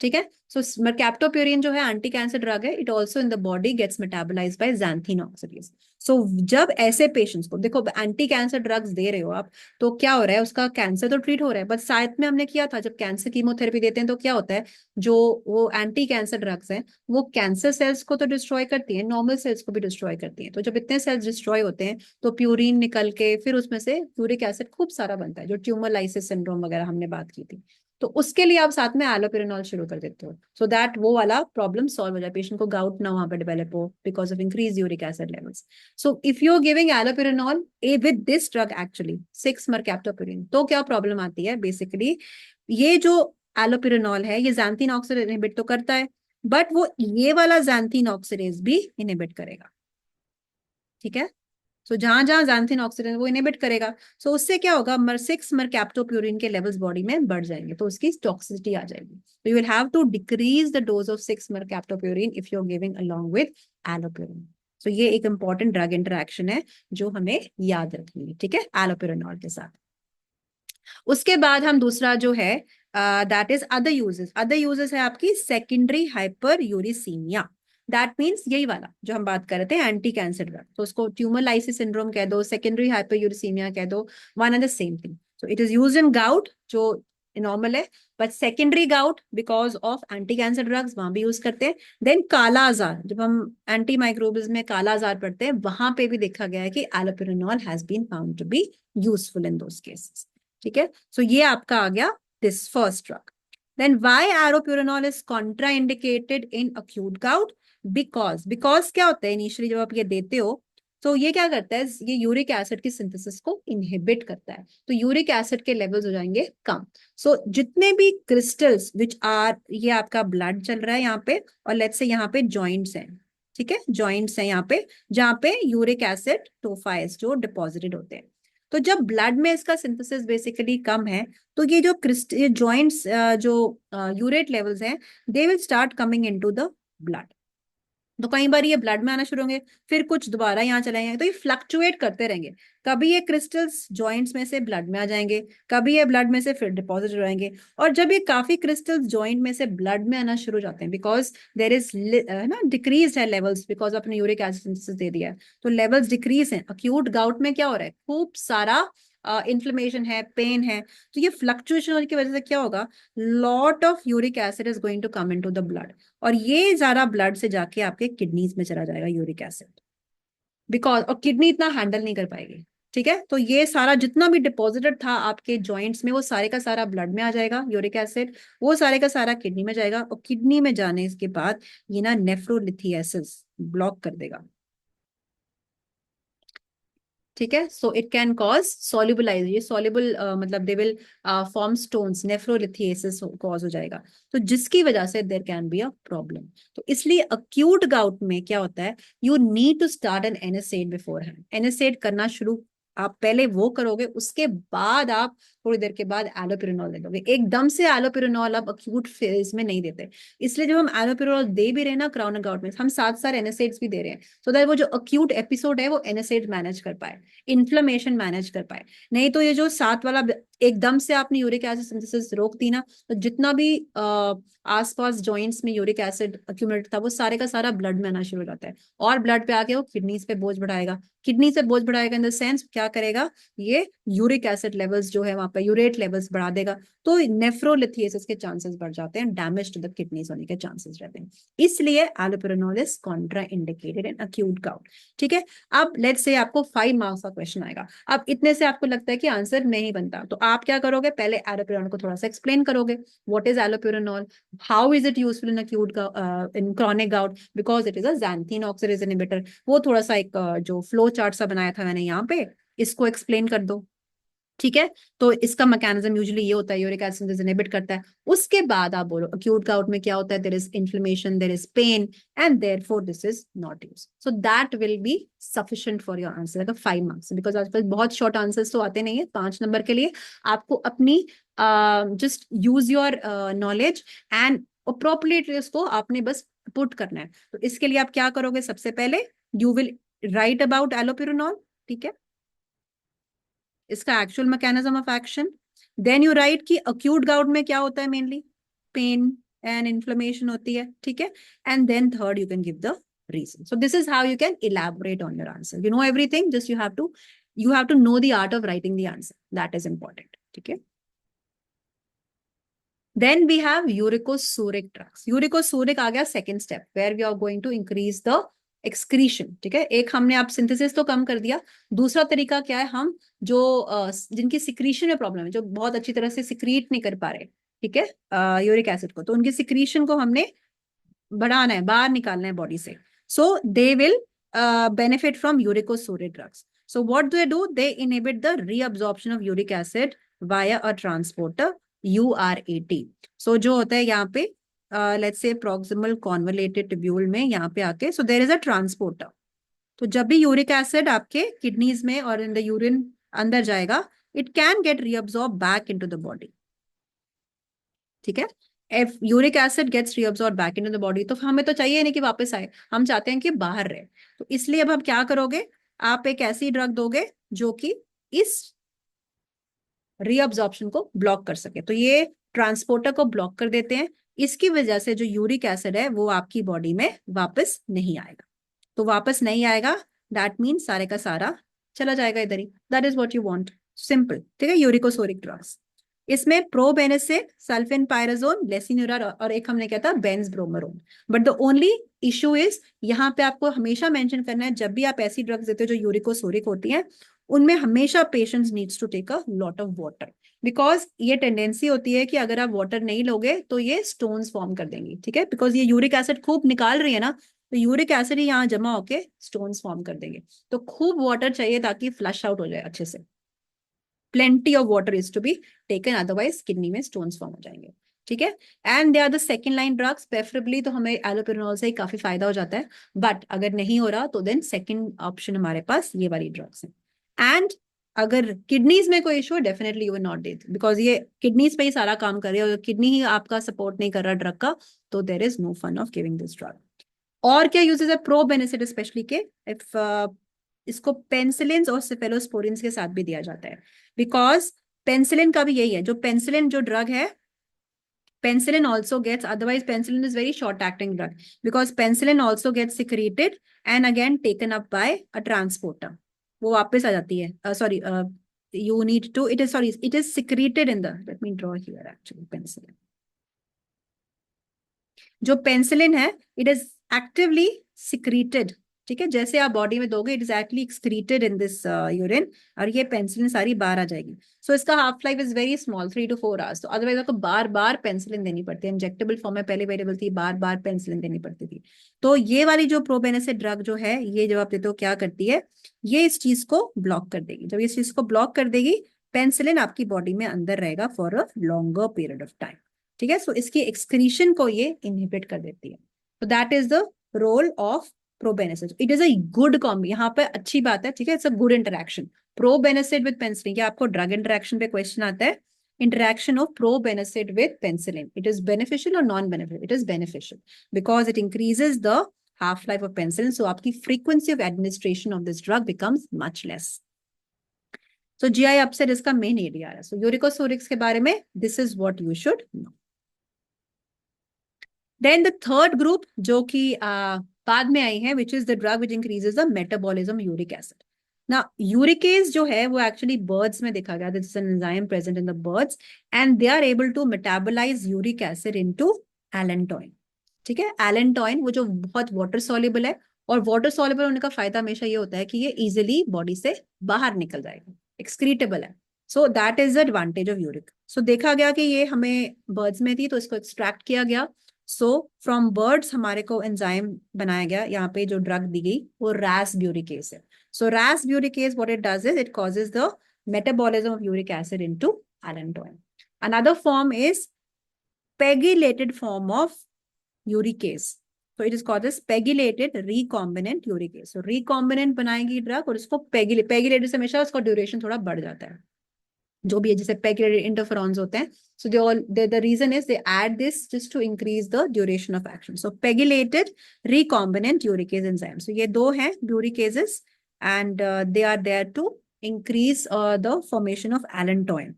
ठीक है, सो mercaptopurine जो है एंटी कैंसर ड्रग है. It also in the body gets metabolised by xanthine oxidase. So जब ऐसे पेशेंट्स को देखो, एंटी कैंसर ड्रग्स दे रहे हो आप, तो क्या हो रहा है, उसका कैंसर तो ट्रीट हो रहा है, बट साथ में हमने किया था, जब कैंसर कीमोथेरेपी देते हैं तो क्या होता है, जो वो एंटी कैंसर ड्रग्स हैं वो कैंसर सेल्स को तो डिस्ट्रॉय करती है, नॉर्मल सेल्स को भी डिस्ट्रॉय करती है. तो जब इतने सेल्स डिस्ट्रॉय होते हैं तो प्यूरिन निकल के फिर उसमें से यूरिक एसिड खूब सारा बनता है, जो ट्यूमर लाइसिस सिंड्रोम वगैरह हमने बात की थी. तो उसके लिए आप साथ में एलोपेरिनॉल शुरू कर देते हो, सो दैट वो वाला प्रॉब्लम सॉल्व हो जाए, पेशेंट को गाउट ना वहां पे डेवलप हो because of increase uric acid levels. So if you are giving allopurinol with this drug actually 6-mercaptopurine, तो क्या प्रॉब्लम आती है बेसिकली, ये जो एलोपेरिनॉल है ये xanthine ऑक्सीडेज इनहिबिट तो करता है, बट वो ये वाला xanthine ऑक्सीडेज भी इनहिबिट करेगा. ठीक है, सो जहां जहां xanthine ऑक्सीडेज वो इनहिबिट करेगा, सो उससे क्या होगा, 6-mercaptopurine के लेवल्स बॉडी में बढ़ जाएंगे, तो उसकी टॉक्सिसिटी आ जाएगी. तो you will have to decrease the dose of 6-mercaptopurine if you are giving along with allopurinol. So ये एक इंपॉर्टेंट ड्रग इंटरेक्शन है जो हमें याद रखनी है. ठीक है, एलोपेरिनॉल के साथ. उसके बाद हम दूसरा जो है that is other uses. Other uses है आपकी secondary hyper uricaemia. That means यही वाला जो हम बात कर रहे थे एंटी कैंसर ड्रग, तो उसको ट्यूमर लाइसिस सिंड्रोम कह दो, सेकेंडरी हाइपर यूरिसीमिया कह दो, one and the same thing. So it is used in gout जो नॉर्मल है, but secondary gout because of anti cancer drugs वहां भी यूज करते हैं. देन काला आजार, जब हम एंटी माइक्रोबियल्स में काला आजार पढ़ते हैं, वहां पे भी देखा गया है कि allopurinol has been found to be useful in those cases. ठीक है, सो ये आपका आ गया this first drug. Then why allopurinol is contraindicated in acute gout, because क्या होता है, इनिशियली जब आप ये देते हो तो ये क्या करता है, ये यूरिक एसिड की सिंथेसिस को इनहिबिट करता है, तो यूरिक एसिड के लेवल्स हो जाएंगे कम. सो जितने भी क्रिस्टल्स विच आर, ये आपका ब्लड चल रहा है यहाँ पे, और लेट्स से यहाँ पे जॉइंट्स हैं. ठीक है, जॉइंट्स हैं यहाँ पे जहाँ पे यूरिक एसिड टोफाइज जो डिपॉजिटेड होते हैं। तो जब ब्लड में इसका सिंथेसिस बेसिकली कम है, तो ये जो ये जॉइंट्स जो यूरेट लेवल्स हैं, they will start coming into the blood. तो कई बार ये ब्लड में आना शुरू होंगे, फिर कुछ दोबारा यहाँ चले जाएंगे, तो ये फ्लक्चुएट करते रहेंगे। कभी ये क्रिस्टल्स जॉइंट्स में से ब्लड में आ जाएंगे, कभी ये ब्लड में से फिर डिपॉजिट हो जाएंगे। और जब ये काफी क्रिस्टल्स जॉइंट में से ब्लड में आना शुरू हो जाते हैं, बिकॉज देर इज ना डिक्रीज है लेवल्स, बिकॉज अपने यूरिक एसिड सिंथेसिस दे दिया है, तो लेवल्स डिक्रीज हैं। अक्यूट गाउट में क्या हो रहा है, खूब सारा इन्फ्लेमेशन है, पेन है। तो ये फ्लक्चुएशन होने की वजह से क्या होगा, lot of uric acid is going to come into the blood, और ये ज्यादा ब्लड से जाके आपके किडनीज में चला जाएगा यूरिक एसिड, बिकॉज और किडनी इतना हैंडल नहीं कर पाएगी। ठीक है, तो ये सारा जितना भी डिपॉजिटेड था आपके जॉइंट्स में, वो सारे का सारा ब्लड में आ जाएगा यूरिक एसिड, वो सारे का सारा किडनी में जाएगा, और किडनी में जाने के बाद ये ना नेफ्रोलिथियासिस ब्लॉक कर देगा। ठीक है, so it can cause solubilise, ये सोल्यूबल मतलब they will form stones, nephrolithiasis cause हो जाएगा, तो जिसकी वजह से there can be a problem. तो इसलिए अक्यूट गाउट में क्या होता है, you need to start an NSAID beforehand. NSAID करना शुरू आप पहले वो करोगे, उसके बाद आप थोड़ी देर के बाद एलोपिरिनॉल दे दोगे। एकदम से एलोपिरिनॉल आप अक्यूट फेज में नहीं देते, इसलिए जब हम एलोपिरिनॉल दे भी रहे हैं ना क्राउनिक गाउट में, हम साथ साथ एनएसएड्स भी दे रहे हैं, सो दैट वो जो अक्यूट एपिसोड है वो एनएसएड मैनेज कर पाए, इन्फ्लेमेशन मैनेज कर पाए। नहीं तो ये जो साथ वाला एकदम से आपने यूरिक एसिड सिंथेसिस रोक दी ना, तो जितना भी आसपास जॉइंट्स में यूरिक एसिड अक्यूमुलेट था, वो सारे का सारा ब्लड में आना शुरू हो जाता है, और ब्लड पे आके वो किडनीज पे बोझ बढ़ाएगा। किडनी से बोझ बढ़ाएगा इन द सेंस क्या करेगा, ये यूरिक एसिड लेवल्स जो है वहां पे यूरेट लेवल्स बढ़ा देगा, तो नेफ्रोलिथियासिस के चांसेस बढ़ जाते हैं, डैमेज टू द किडनीज होने के चांसेस रहते हैं। इसलिए allopurinol is contraindicated in acute gout. ठीक है, अब लेट्स से आपको 5 मार्क्स का क्वेश्चन आएगा, अब इतने से आपको लगता है कि आंसर नहीं बनता, तो आप क्या करोगे, पहले एलोपेरानोल को थोड़ा सा एक्सप्लेन करोगे, what is allopurinol, how is it useful in acute in chronic gout, because it is a xanthine oxidase inhibitor. वो थोड़ा सा एक जो फ्लो चार्ट सा बनाया था मैंने यहाँ पे, इसको एक्सप्लेन कर दो। ठीक है, तो इसका मैकेनिज्म यूजुअली ये होता है, यूरिक एसिड सिंथेसिस इनहिबिट करता है। उसके बाद आप बोलो अक्यूट गाउट में क्या होता है, there is inflammation, there is pain, and therefore this is not use, so that will be sufficient for your answer, like 5 marks, because आजकल बहुत शॉर्ट आंसर्स तो आते नहीं है 5 नंबर के लिए। आपको अपनी just use your knowledge and appropriately उसको आपने बस पुट करना है। तो इसके लिए आप क्या करोगे, सबसे पहले you will write about allopurinol, ठीक है, इसका actual mechanism of action. Then you write कि अक्यूट गाउट में क्या होता है, मेनली पेन एंड इन्फ्लेमेशन होती है। ठीक है, and then third you can give the reason. So this is how you can elaborate on your answer. You know everything, just you have to know the art of writing the answer, that is important. ठीक है, then we have uricosuric drugs. Uricosuric आ गया second step, where we are going to increase the excretion. ठीक है, एक हमने आप सिंथेसिस तो कम कर दिया, दूसरा तरीका क्या है, हम जो जिनकी सिक्रीशन में प्रॉब्लम है, जो बहुत अच्छी तरह से सिक्रीट नहीं कर पा रहे, ठीक है, यूरिक एसिड को, तो उनकी सिक्रीशन को हमने बढ़ाना है, बाहर निकालना है बॉडी से, so they will benefit from uricosuric drugs. So what do? They inhibit the reabsorption of uric acid via a transporter URAT. So जो होता है यहाँ पे let's say proximal convoluted tubule में यहाँ पे आके, so there is a transporter. तो जब भी यूरिक एसिड आपके किडनीज में और इन द यूरिन अंदर जाएगा, it can get reabsorbed back into the body. ठीक है, if uric acid gets reabsorbed back into the body, तो हमें तो चाहिए नहीं कि वापस आए, हम चाहते हैं कि बाहर रहे। तो इसलिए अब हम क्या करोगे, आप एक ऐसी ड्रग दोगे जो कि इस रीअब्जॉर्प्शन को ब्लॉक कर सके, तो ये ट्रांसपोर्टर को ब्लॉक कर देते हैं। इसकी वजह से जो यूरिक एसिड है वो आपकी बॉडी में वापस नहीं आएगा, तो वापस नहीं आएगा, दैट मीन्स सारे का सारा चला जाएगा इधर ही, that is what you want, simple. ठीक है, यूरिकोसोरिक ड्रग्स, इसमें प्रोबेनेसिन, सल्फेनपायराजोन, लेसिनुरार, और एक हमने क्या था, benzbromarone. But the only issue is, यहाँ पे आपको हमेशा मेंशन करना है, जब भी आप ऐसी ड्रग्स देते हो जो यूरिकोसोरिक होती हैं, उनमें हमेशा patients needs to take a lot of water, because ये टेंडेंसी होती है कि अगर आप वाटर नहीं लोगे तो ये स्टोन्स फॉर्म कर देंगी। ठीक है, बिकॉज ये यूरिक एसिड खूब निकाल रही है ना, तो यूरिक एसिड ही यहाँ जमा होके स्टोन्स फॉर्म कर देंगे, तो खूब वाटर चाहिए ताकि फ्लश आउट हो जाए अच्छे से। Plenty of water is to be taken, otherwise kidney में स्टोन्स फॉर्म हो जाएंगे। ठीक है, and they are the second line drugs. Preferably तो हमें एलोपेरिनॉल से ही काफी फायदा हो जाता है, बट अगर नहीं हो रहा तो देन सेकेंड ऑप्शन हमारे पास ये वाली ड्रग्स है। एंड अगर किडनीज में कोई इशू है, definitely you will not date, because ये किडनीज पे ही सारा काम कर रही है, और किडनी ही आपका सपोर्ट नहीं कर रहा ड्रग का, तो there is no fun of giving this drug. और क्या यूजेस है प्रो बेनिसिट स्पेशली के, इफ इसको पेंसिलिन और सिफेलोस्पोरिन के साथ भी दिया जाता है, बिकॉज पेंसिलिन का भी यही है, जो पेंसिलिन जो ड्रग है, penicillin also gets, otherwise penicillin is very short acting drug, because penicillin also gets secreted and again taken up by a transporter, वो वापस आ जाती है, sorry, you need to, it is, sorry, it is secreted in the, let me draw here actually penicillin, जो पेंसिलिन है इट इज एक्टिवली सिक्रीटेड, ठीक है, जैसे आप बॉडी में दोगे it is actually excreted in this urine, और ये पेंसिलिन सारी बाहर आ जाएगी। सो इसका half life is very small, 3 to 4 hours, तो अदरवाइज आपको बार बार पेंसिलिन देनी पड़ती है, इंजेक्टेबल फॉर्म में पहले अवेलेबल थी, बार बार पेंसिलिन देनी पड़ती थी। तो ये वाली जो प्रोबेनेसिड ड्रग जो है, ये जब आप देते हो क्या करती है, ये इस चीज को ब्लॉक कर देगी। जब इस चीज को ब्लॉक कर देगी, पेंसिलिन आपकी बॉडी में अंदर रहेगा for a longer period of time, ठीक है। सो इसकी एक्सक्रीशन को ये इनहिबिट कर देती है। तो that is the role of probenecid. It is a good combi, यहाँ पे अच्छी बात है, ठीक है, it's a good interaction probenecid with penicillin. क्या आपको ड्रग इंटरेक्शन पे क्वेश्चन आता है, interaction of probenecid with penicillin, it is beneficial और non beneficial? It is beneficial because it increases the half life of penicillin, so आपकी frequency of administration of this drug becomes much less. So GI upset इसका मेन एरिया है। सो यूरिकोसोरिक्स के बारे में this is what you should know. Then the third group जो कि बाद में आई है, which is the drug which increases the metabolism uric acid. ना यूरिकेज जो है वो एक्चुअली बर्ड्स में देखा गया, this is an enzyme present in the birds and they are able to metabolise uric acid into allantoin, ठीक है। एलेंटोइन वो जो बहुत वाटर सॉल्युबल है, और वाटर सॉल्युबल होने का फायदा हमेशा ये होता है कि ये इजिली बॉडी से बाहर निकल जाएगा, एक्सक्रीटेबल है। So that is the advantage of uric. So देखा गया कि ये हमें बर्ड्स में थी, तो इसको एक्सट्रैक्ट किया गया। सो फ्रॉम बर्ड्स हमारे को एंजाइम बनाया गया, यहाँ पे जो ड्रग दी गई वो रैस ब्यूरिकेस है। So rasburicase what it does is it causes the metabolism of uric acid into allantoin. Another form is pegylated form of uricase, so it is called as pegylated recombinant uricase। so recombinant बनाएगी ड्रग और इसको pegylated से हमेशा उसका ड्यूरेशन थोड़ा बढ़ जाता है, जो भी है, जैसे pegylated interferons होते हैं। so the reason is they add this just to increase the duration of action। so pegylated recombinant uricase enzyme, so ये दो हैं uricases and they are there to increase the formation of allantoin।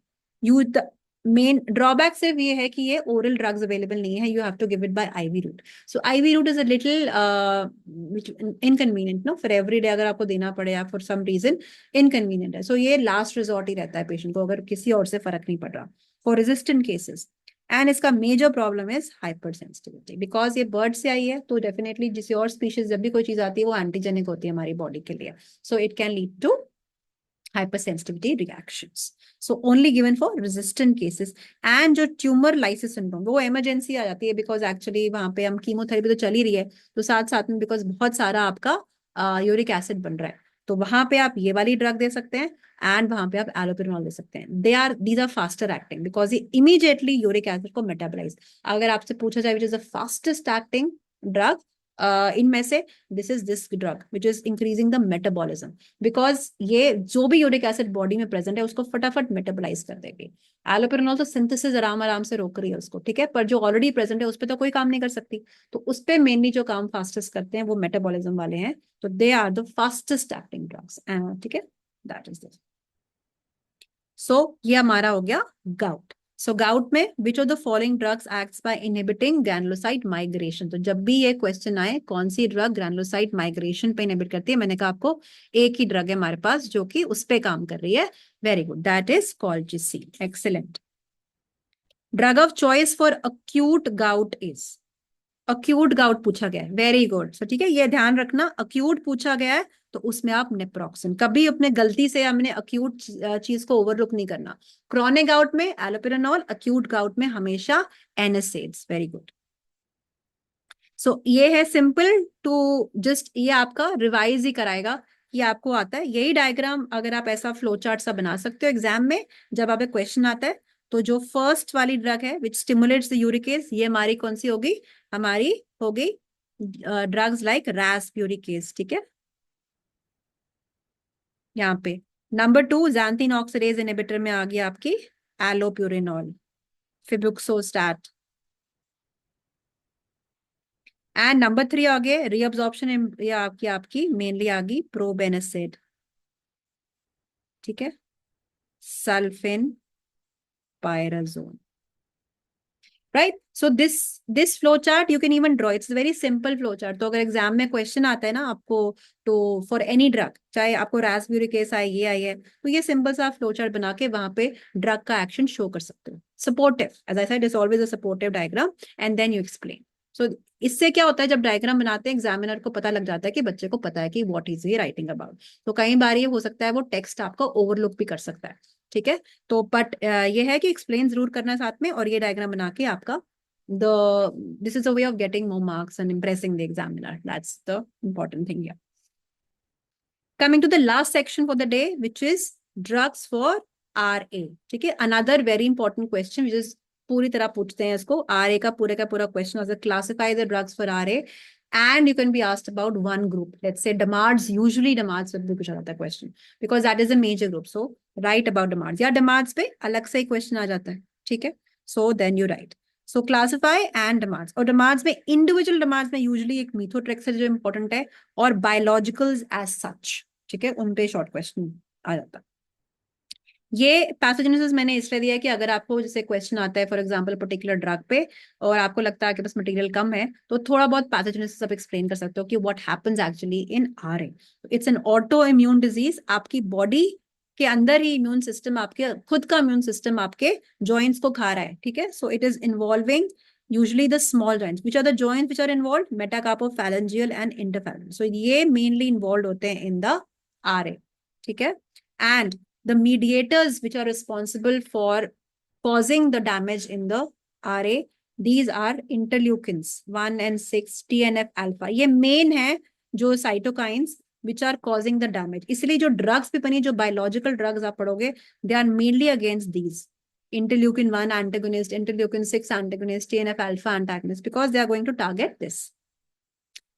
the main drawback सिर्फ ये है कि ये ओरल ड्रग्स अवेलेबल नहीं है, you have to give it by IV route. So IV route is a little inconvenient no for every day, अगर आपको देना पड़े या फॉर सम रीजन इनकन्वीनियंट है। सो ये लास्ट रिजॉर्ट ही रहता है पेशेंट को, अगर किसी और से फर्क नहीं पड़ रहा, फॉर रेजिस्टेंट केसेस। एंड इसका major problem is hyper sensitivity, because ये बर्ड से आई है, तो डेफिनेटली किसी और स्पीशीज जब भी कोई चीज आती है वो एंटीजेनिक होती है हमारी बॉडी के लिए, so it can lead to hypersensitivity reactions। so only given for resistant cases। and जो ट्यूमर लाइसिस सिंड्रोम वो इमरजेंसी आ जाती है, बिकॉज एक्चुअली वहां पे हम कीमोथेरेपी तो चल ही रही है, तो साथ साथ में बिकॉज बहुत सारा आपका यूरिक एसिड बन रहा है, तो वहां पे आप ये वाली ड्रग दे सकते हैं एंड वहां पे आप एलोपेरिनॉल दे सकते हैं। These are faster acting because ये इमीडिएटली यूरिक एसिड को मेटाबोलाइज। अगर आपसे पूछा जाए which is the fastest acting drug इनमें से, this is this drug which is increasing the metabolism, because ये जो भी यूरिक एसिड बॉडी में प्रेजेंट है उसको फटाफट मेटाबोलाइज कर देगी। एलोपेरिनॉल तो सिंथेसिस आराम आराम से रोक रही है उसको, ठीक है, पर जो ऑलरेडी प्रेजेंट है उस पर तो कोई काम नहीं कर सकती, तो उस पर मेनली जो काम फास्टेस्ट करते हैं वो मेटाबॉलिज्म वाले हैं, तो they are the fastest acting drugs, ठीक है, दैट इज दिस। सो ये हमारा हो गया गाउट। सो गाउट में which of the following drugs acts by inhibiting granulocyte migration, तो जब भी ये क्वेश्चन आए कौन सी ड्रग ग्रैनुलोसाइट माइग्रेशन पे इनहिबिट करती है, मैंने कहा आपको एक ही ड्रग है हमारे पास जो कि उस पे काम कर रही है, very good, that is colchicine, excellent. Drug of choice for acute gout is, acute gout पूछा गया है, वेरी गुड। सो ठीक है, ये ध्यान रखना, अक्यूट पूछा गया है तो उसमें आप नेप्रोक्सन, कभी अपने गलती से हमने अक्यूट चीज को ओवरलुक नहीं करना। क्रॉनिक गाउट में एलोपेरानॉल, अक्यूट गाउट में हमेशा एनएसएड्स, वेरी गुड। सो ये है सिंपल टू जस्ट, ये आपका रिवाइज ही कराएगा, ये आपको आता है। यही डायग्राम अगर आप ऐसा फ्लो चार्ट सा बना सकते हो एग्जाम में, जब आप एक क्वेश्चन आता है तो जो फर्स्ट वाली ड्रग है विच स्टिमुलेट्स द यूरिकेज, ये हमारी कौन सी होगी, हमारी होगी ड्रग्स लाइक रैस यूरिकेज, ठीक है। यहाँ पे नंबर 2 xanthine ऑक्सीडेज इनहिबिटर में आ गया आपकी एलोप्यूरिनॉल, फिबुक्सोस्टैट। एंड नंबर 3 आ गए रीअब्जॉर्प्शन, ये आपकी आपकी मेनली आ गई प्रोबेनेसिड, ठीक है, sulfinpyrazone, right. So this flow chart you can even draw, it's very simple flow chart. तो अगर एग्जाम में क्वेश्चन आता है ना आपको, तो फॉर एनी ड्रग, चाहे आपको रास्पबेरी केस आए, ये आई है, तो ये सिंपल सा फ्लो चार्ट बना के वहां पे ड्रग का एक्शन शो कर सकते हो। Supportive, as I said, it's always a supportive diagram and then you explain. So इससे क्या होता है, जब डायग्राम बनाते हैं एग्जामिनर को पता लग जाता है कि बच्चे को पता है कि what is he writing about. तो कई बार ये हो सकता है वो टेक्स्ट आपका ओवरलुक भी कर सकता है, ठीक है। तो बट ये है कि एक्सप्लेन जरूर करना है साथ में, और ये डायग्राम बना के आपका the this is a way of getting more marks and impressing the examiner. That's the important thing here. Coming to the last section for the day, which is drugs for RA, ठीक है। another very important question which is पूरी तरह पूछते हैं इसको, RA का पूरा question was classify the drugs for RA and you can be asked about one group, let's say DMARDs, usually DMARDs पे भी पूछा जाता है question because that is a major group, so write about DMARDs, या DMARDs पे अलग से question आ जाता है, ठीक है। so then you write, so classify and DMARDs, और DMARDs में individual DMARDs में usually एक methotrexate जो important है, और biologicals as such, ठीक है, उन पे शॉर्ट क्वेश्चन आ जाता है। ये पैथोजेनेसिस मैंने इसलिए दिया है कि अगर आपको जैसे क्वेश्चन आता है फॉर एग्जांपल पर्टिकुलर ड्रग पे, और आपको लगता है कि बस मटेरियल कम है, तो थोड़ा बहुत पैथोजेनेसिस आप एक्सप्लेन कर सकते हो कि what happens actually in RA. It's an auto immune disease, आपकी बॉडी के अंदर ही इम्यून सिस्टम, आपके खुद का इम्यून सिस्टम आपके जॉइंट्स को खा रहा है, ठीक है। So it is involving usually the small joints, which are the joints which are involved, metacarpophalangeal and interphalangeal, so ये mainly involved होते हैं in the RA, ठीक है। and the mediators which are responsible for causing the damage in the RA, these are interleukins 1 and 6, TNF alpha, ये main है जो cytokines which are causing the damage। इसलिए जो drugs भी बनी, जो biological drugs आप पढ़ोगे, they are mainly against these interleukin 1 antagonist, interleukin 6 antagonist, TNF alpha antagonist, because they are going to target this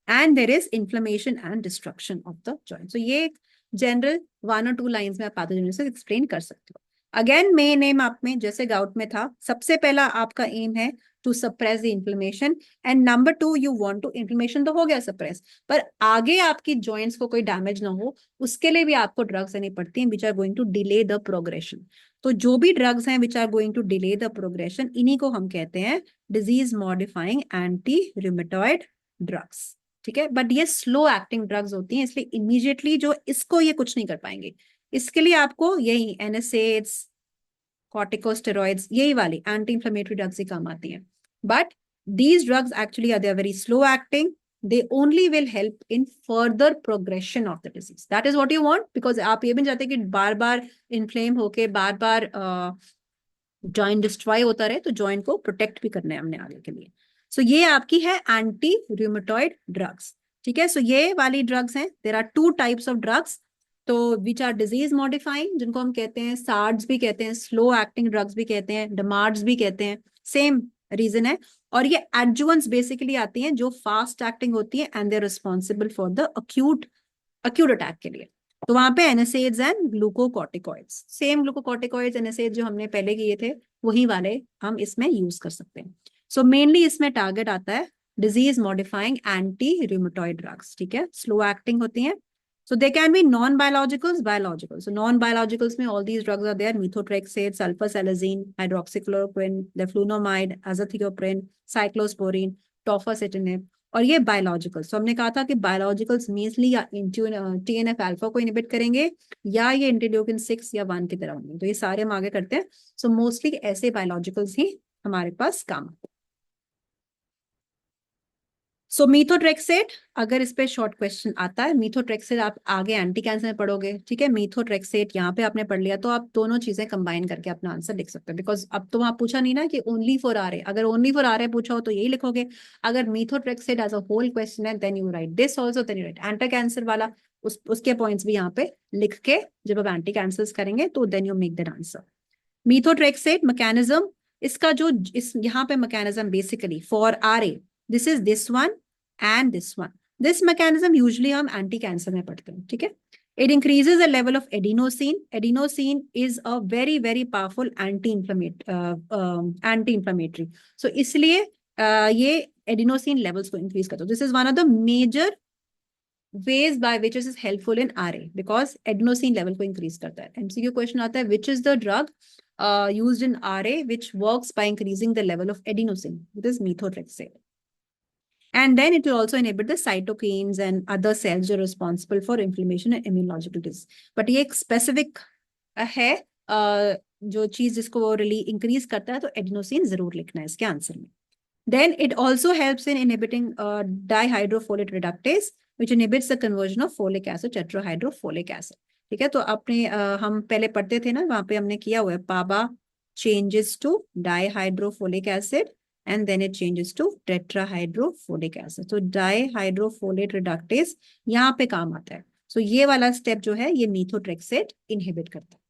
and there is inflammation and destruction of the joint। so ये जनरल 1 और 2 लाइंस में आप पैथोजेनेसिस एक्सप्लेन कर सकते हो। अगेन मेन एम आप में जैसे गाउट में था, सबसे पहला आपका एम है to suppress the inflammation, and number 2 you want to, inflammation तो हो गया सप्रेस, पर आगे आपकी जॉइंट्स को कोई डैमेज ना हो, उसके लिए भी आपको ड्रग्स देनी पड़ती हैं which are going to delay the progression. तो जो भी ड्रग्स हैं which are going to delay the progression, इन्हीं को हम कहते हैं disease modifying anti rheumatoid drugs, ठीक है। बट ये स्लो एक्टिंग ड्रग्स होती हैं, इसलिए इमीडिएटली जो इसको ये कुछ नहीं कर पाएंगे। इसके लिए आपको यही NSAIDs, कॉर्टिकोस्टेरॉइड्स, यही वाली एंटी इंफ्लेमेटरी ड्रग्स ही काम आती हैं। But these drugs actually are they are very slow acting, they only will help in further progression of the disease, that is what you want, because आप ये भी चाहते हैं कि बार बार इन्फ्लेम होके बार बार जॉइंट डिस्ट्रॉय होता रहे, तो जॉइंट को प्रोटेक्ट भी करना है हमने आगे के लिए। सो ये आपकी है एंटी रूमेटॉइड ड्रग्स, ठीक है। सो ये वाली ड्रग्स हैं, there are 2 types of drugs, तो विच आर डिजीज मॉडिफाइंग, जिनको हम कहते हैं सार्ड्स भी कहते हैं, स्लो एक्टिंग ड्रग्स भी कहते हैं, डमार्ड्स भी कहते हैं, सेम रीजन है। और ये एडजुवेंट्स बेसिकली आती हैं जो फास्ट एक्टिंग होती है and they are responsible for the acute attack के लिए। तो वहां पे NSAIDs and glucocorticoids, same glucocorticoids NSAIDs जो हमने पहले किए थे वही वाले हम इसमें यूज कर सकते हैं। सो मेनली इसमें टारगेट आता है disease modifying anti rheumatoid drugs, ठीक है, स्लो एक्टिंग होती हैं। So they can be non-biologicals, biologicals. So non-biologicals में all these drugs are there: methotrexate, sulfasalazine, hydroxychloroquine, leflunomide, azathioprine, cyclosporine, tofacitinib। और ये biologicals, तो हमने कहा था कि biologicals मेनली या TNF alpha को इनहिबिट करेंगे, या ये इंटरल्यूकिन 6 या 1 की तरह होंगे, तो ये सारे हम आगे करते हैं। सो मोस्टली ऐसे biologicals ही हमारे पास काम आते हैं। सो मीथोट्रेक्सेट, अगर इस पे शॉर्ट क्वेश्चन आता है, मीथोट्रेक्सेट आप आगे एंटी कैंसर में पढ़ोगे, ठीक है। मीथोट्रेक्सेट यहाँ पे आपने पढ़ लिया, तो आप दोनों चीजें कंबाइन करके अपना आंसर लिख सकते हो, बिकॉज अब तो वहां पूछा नहीं ना कि ओनली फॉर आर ए, अगर ओनली फॉर आर ए पूछा हो तो यही लिखोगे। अगर methotrexate as a whole question है, then you write this also, then you write anti cancer वाला, उसके पॉइंट्स भी यहाँ पे लिख के जब आप एंटी कैंसर करेंगे तो then you make that answer. Methotrexate mechanism, इसका जो इस यहाँ पे mechanism basically for RA, this is this one and this one. This mechanism usually हम anti cancer में पढ़ते हैं, ठीक है? It increases the level of adenosine. Adenosine is a very very powerful anti-inflammatory. So इसलिए ये adenosine levels को increase करता है. This is one of the major ways by which it is helpful in RA because adenosine level को increase करता है. MCQ question आता है, which is the drug used in RA which works by increasing the level of adenosine? It is methotrexate. And then it will also inhibit the cytokines and other cells जो responsible for inflammation and immunological disease. But ये एक specific है जो चीज जिसको वो really increase करता है, तो adenosine जरूर लिखना है इसके आंसर में. Then it also helps in inhibiting dihydrofolate reductase, which inhibits the conversion of folic acid tetrahydrofolic acid. ठीक है, तो अपने हम पहले पढ़ते थे ना, वहां पे हमने किया हुआ है पाबा changes to dihydrofolic acid and then it changes to tetrahydrofolic acid. So dihydrofolate reductase यहाँ पे काम आता है. So ये वाला स्टेप जो है ये methotrexate inhibit करता है.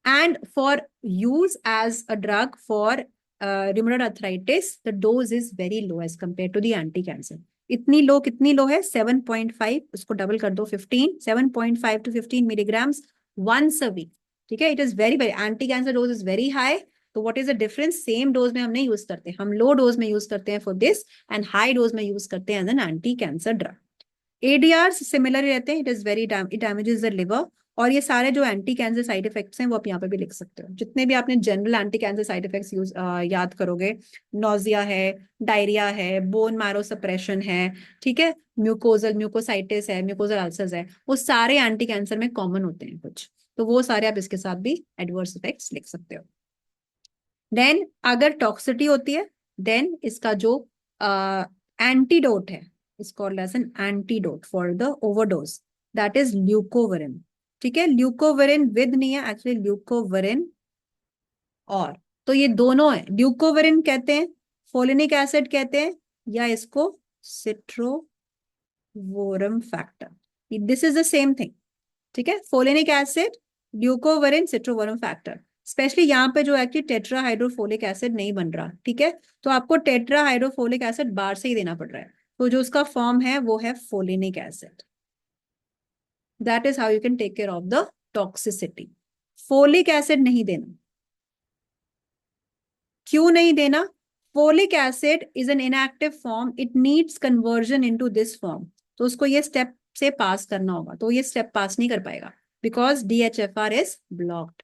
And for use as a drug for rheumatoid arthritis, the dose is very low as compared to the anti-cancer. इतनी लो, कितनी लो है? 7.5, उसको डबल कर दो 15, 7.5 to 15 milligrams once a week. ठीक है, it is very very anti-cancer dose is very high. तो what is the difference? Same dose में हम नहीं यूज करते, हम लो डोज में यूज करते हैं for this and high dose में यूज करते हैं as an anti-cancer drug. ADRs similar रहते हैं, it is very it damages the liver. और ये सारे जो एंटी कैंसर साइड इफेक्ट्स हैं वो आप यहाँ पे भी लिख सकते हो. जितने भी आपने general anti cancer side effects याद करोगे, नोजिया है, डायरिया है, बोन मैरो सप्रेशन है, ठीक है, म्यूकोसाइटिस है, म्यूकोजल अल्सर्स है, वो सारे एंटी कैंसर में कॉमन होते हैं कुछ, तो वो सारे आप इसके साथ भी एडवर्स इफेक्ट्स लिख सकते हो. देन अगर टॉक्सिटी होती है, देन इसका जो एंटीडोट है, is called as an antidote for the overdose, that is leucovorin. ठीक है, ल्यूकोवरिन विद नहीं है, एक्चुअली ल्यूकोवरिन और, तो ये दोनों है. ल्यूकोवरिन कहते हैं, फोलिनिक एसिड कहते हैं, या इसको citrovorum factor. This is the same thing. ठीक है, folinic acid, leucovorin, citrovorum factor. Specially यहाँ पे जो है कि टेट्राहाइड्रोफोलिक एसिड नहीं बन रहा, ठीक है, तो आपको टेट्राहाइड्रोफोलिक एसिड बाहर से ही देना पड़ रहा है, तो जो उसका फॉर्म है वो है folinic acid. That is how you can take care of the toxicity. Folic acid नहीं देना. क्यों नहीं देना? Folic acid is an inactive form. It needs conversion into this form. तो उसको ये स्टेप से पास करना होगा, तो ये स्टेप पास नहीं कर पाएगा because DHFR is blocked.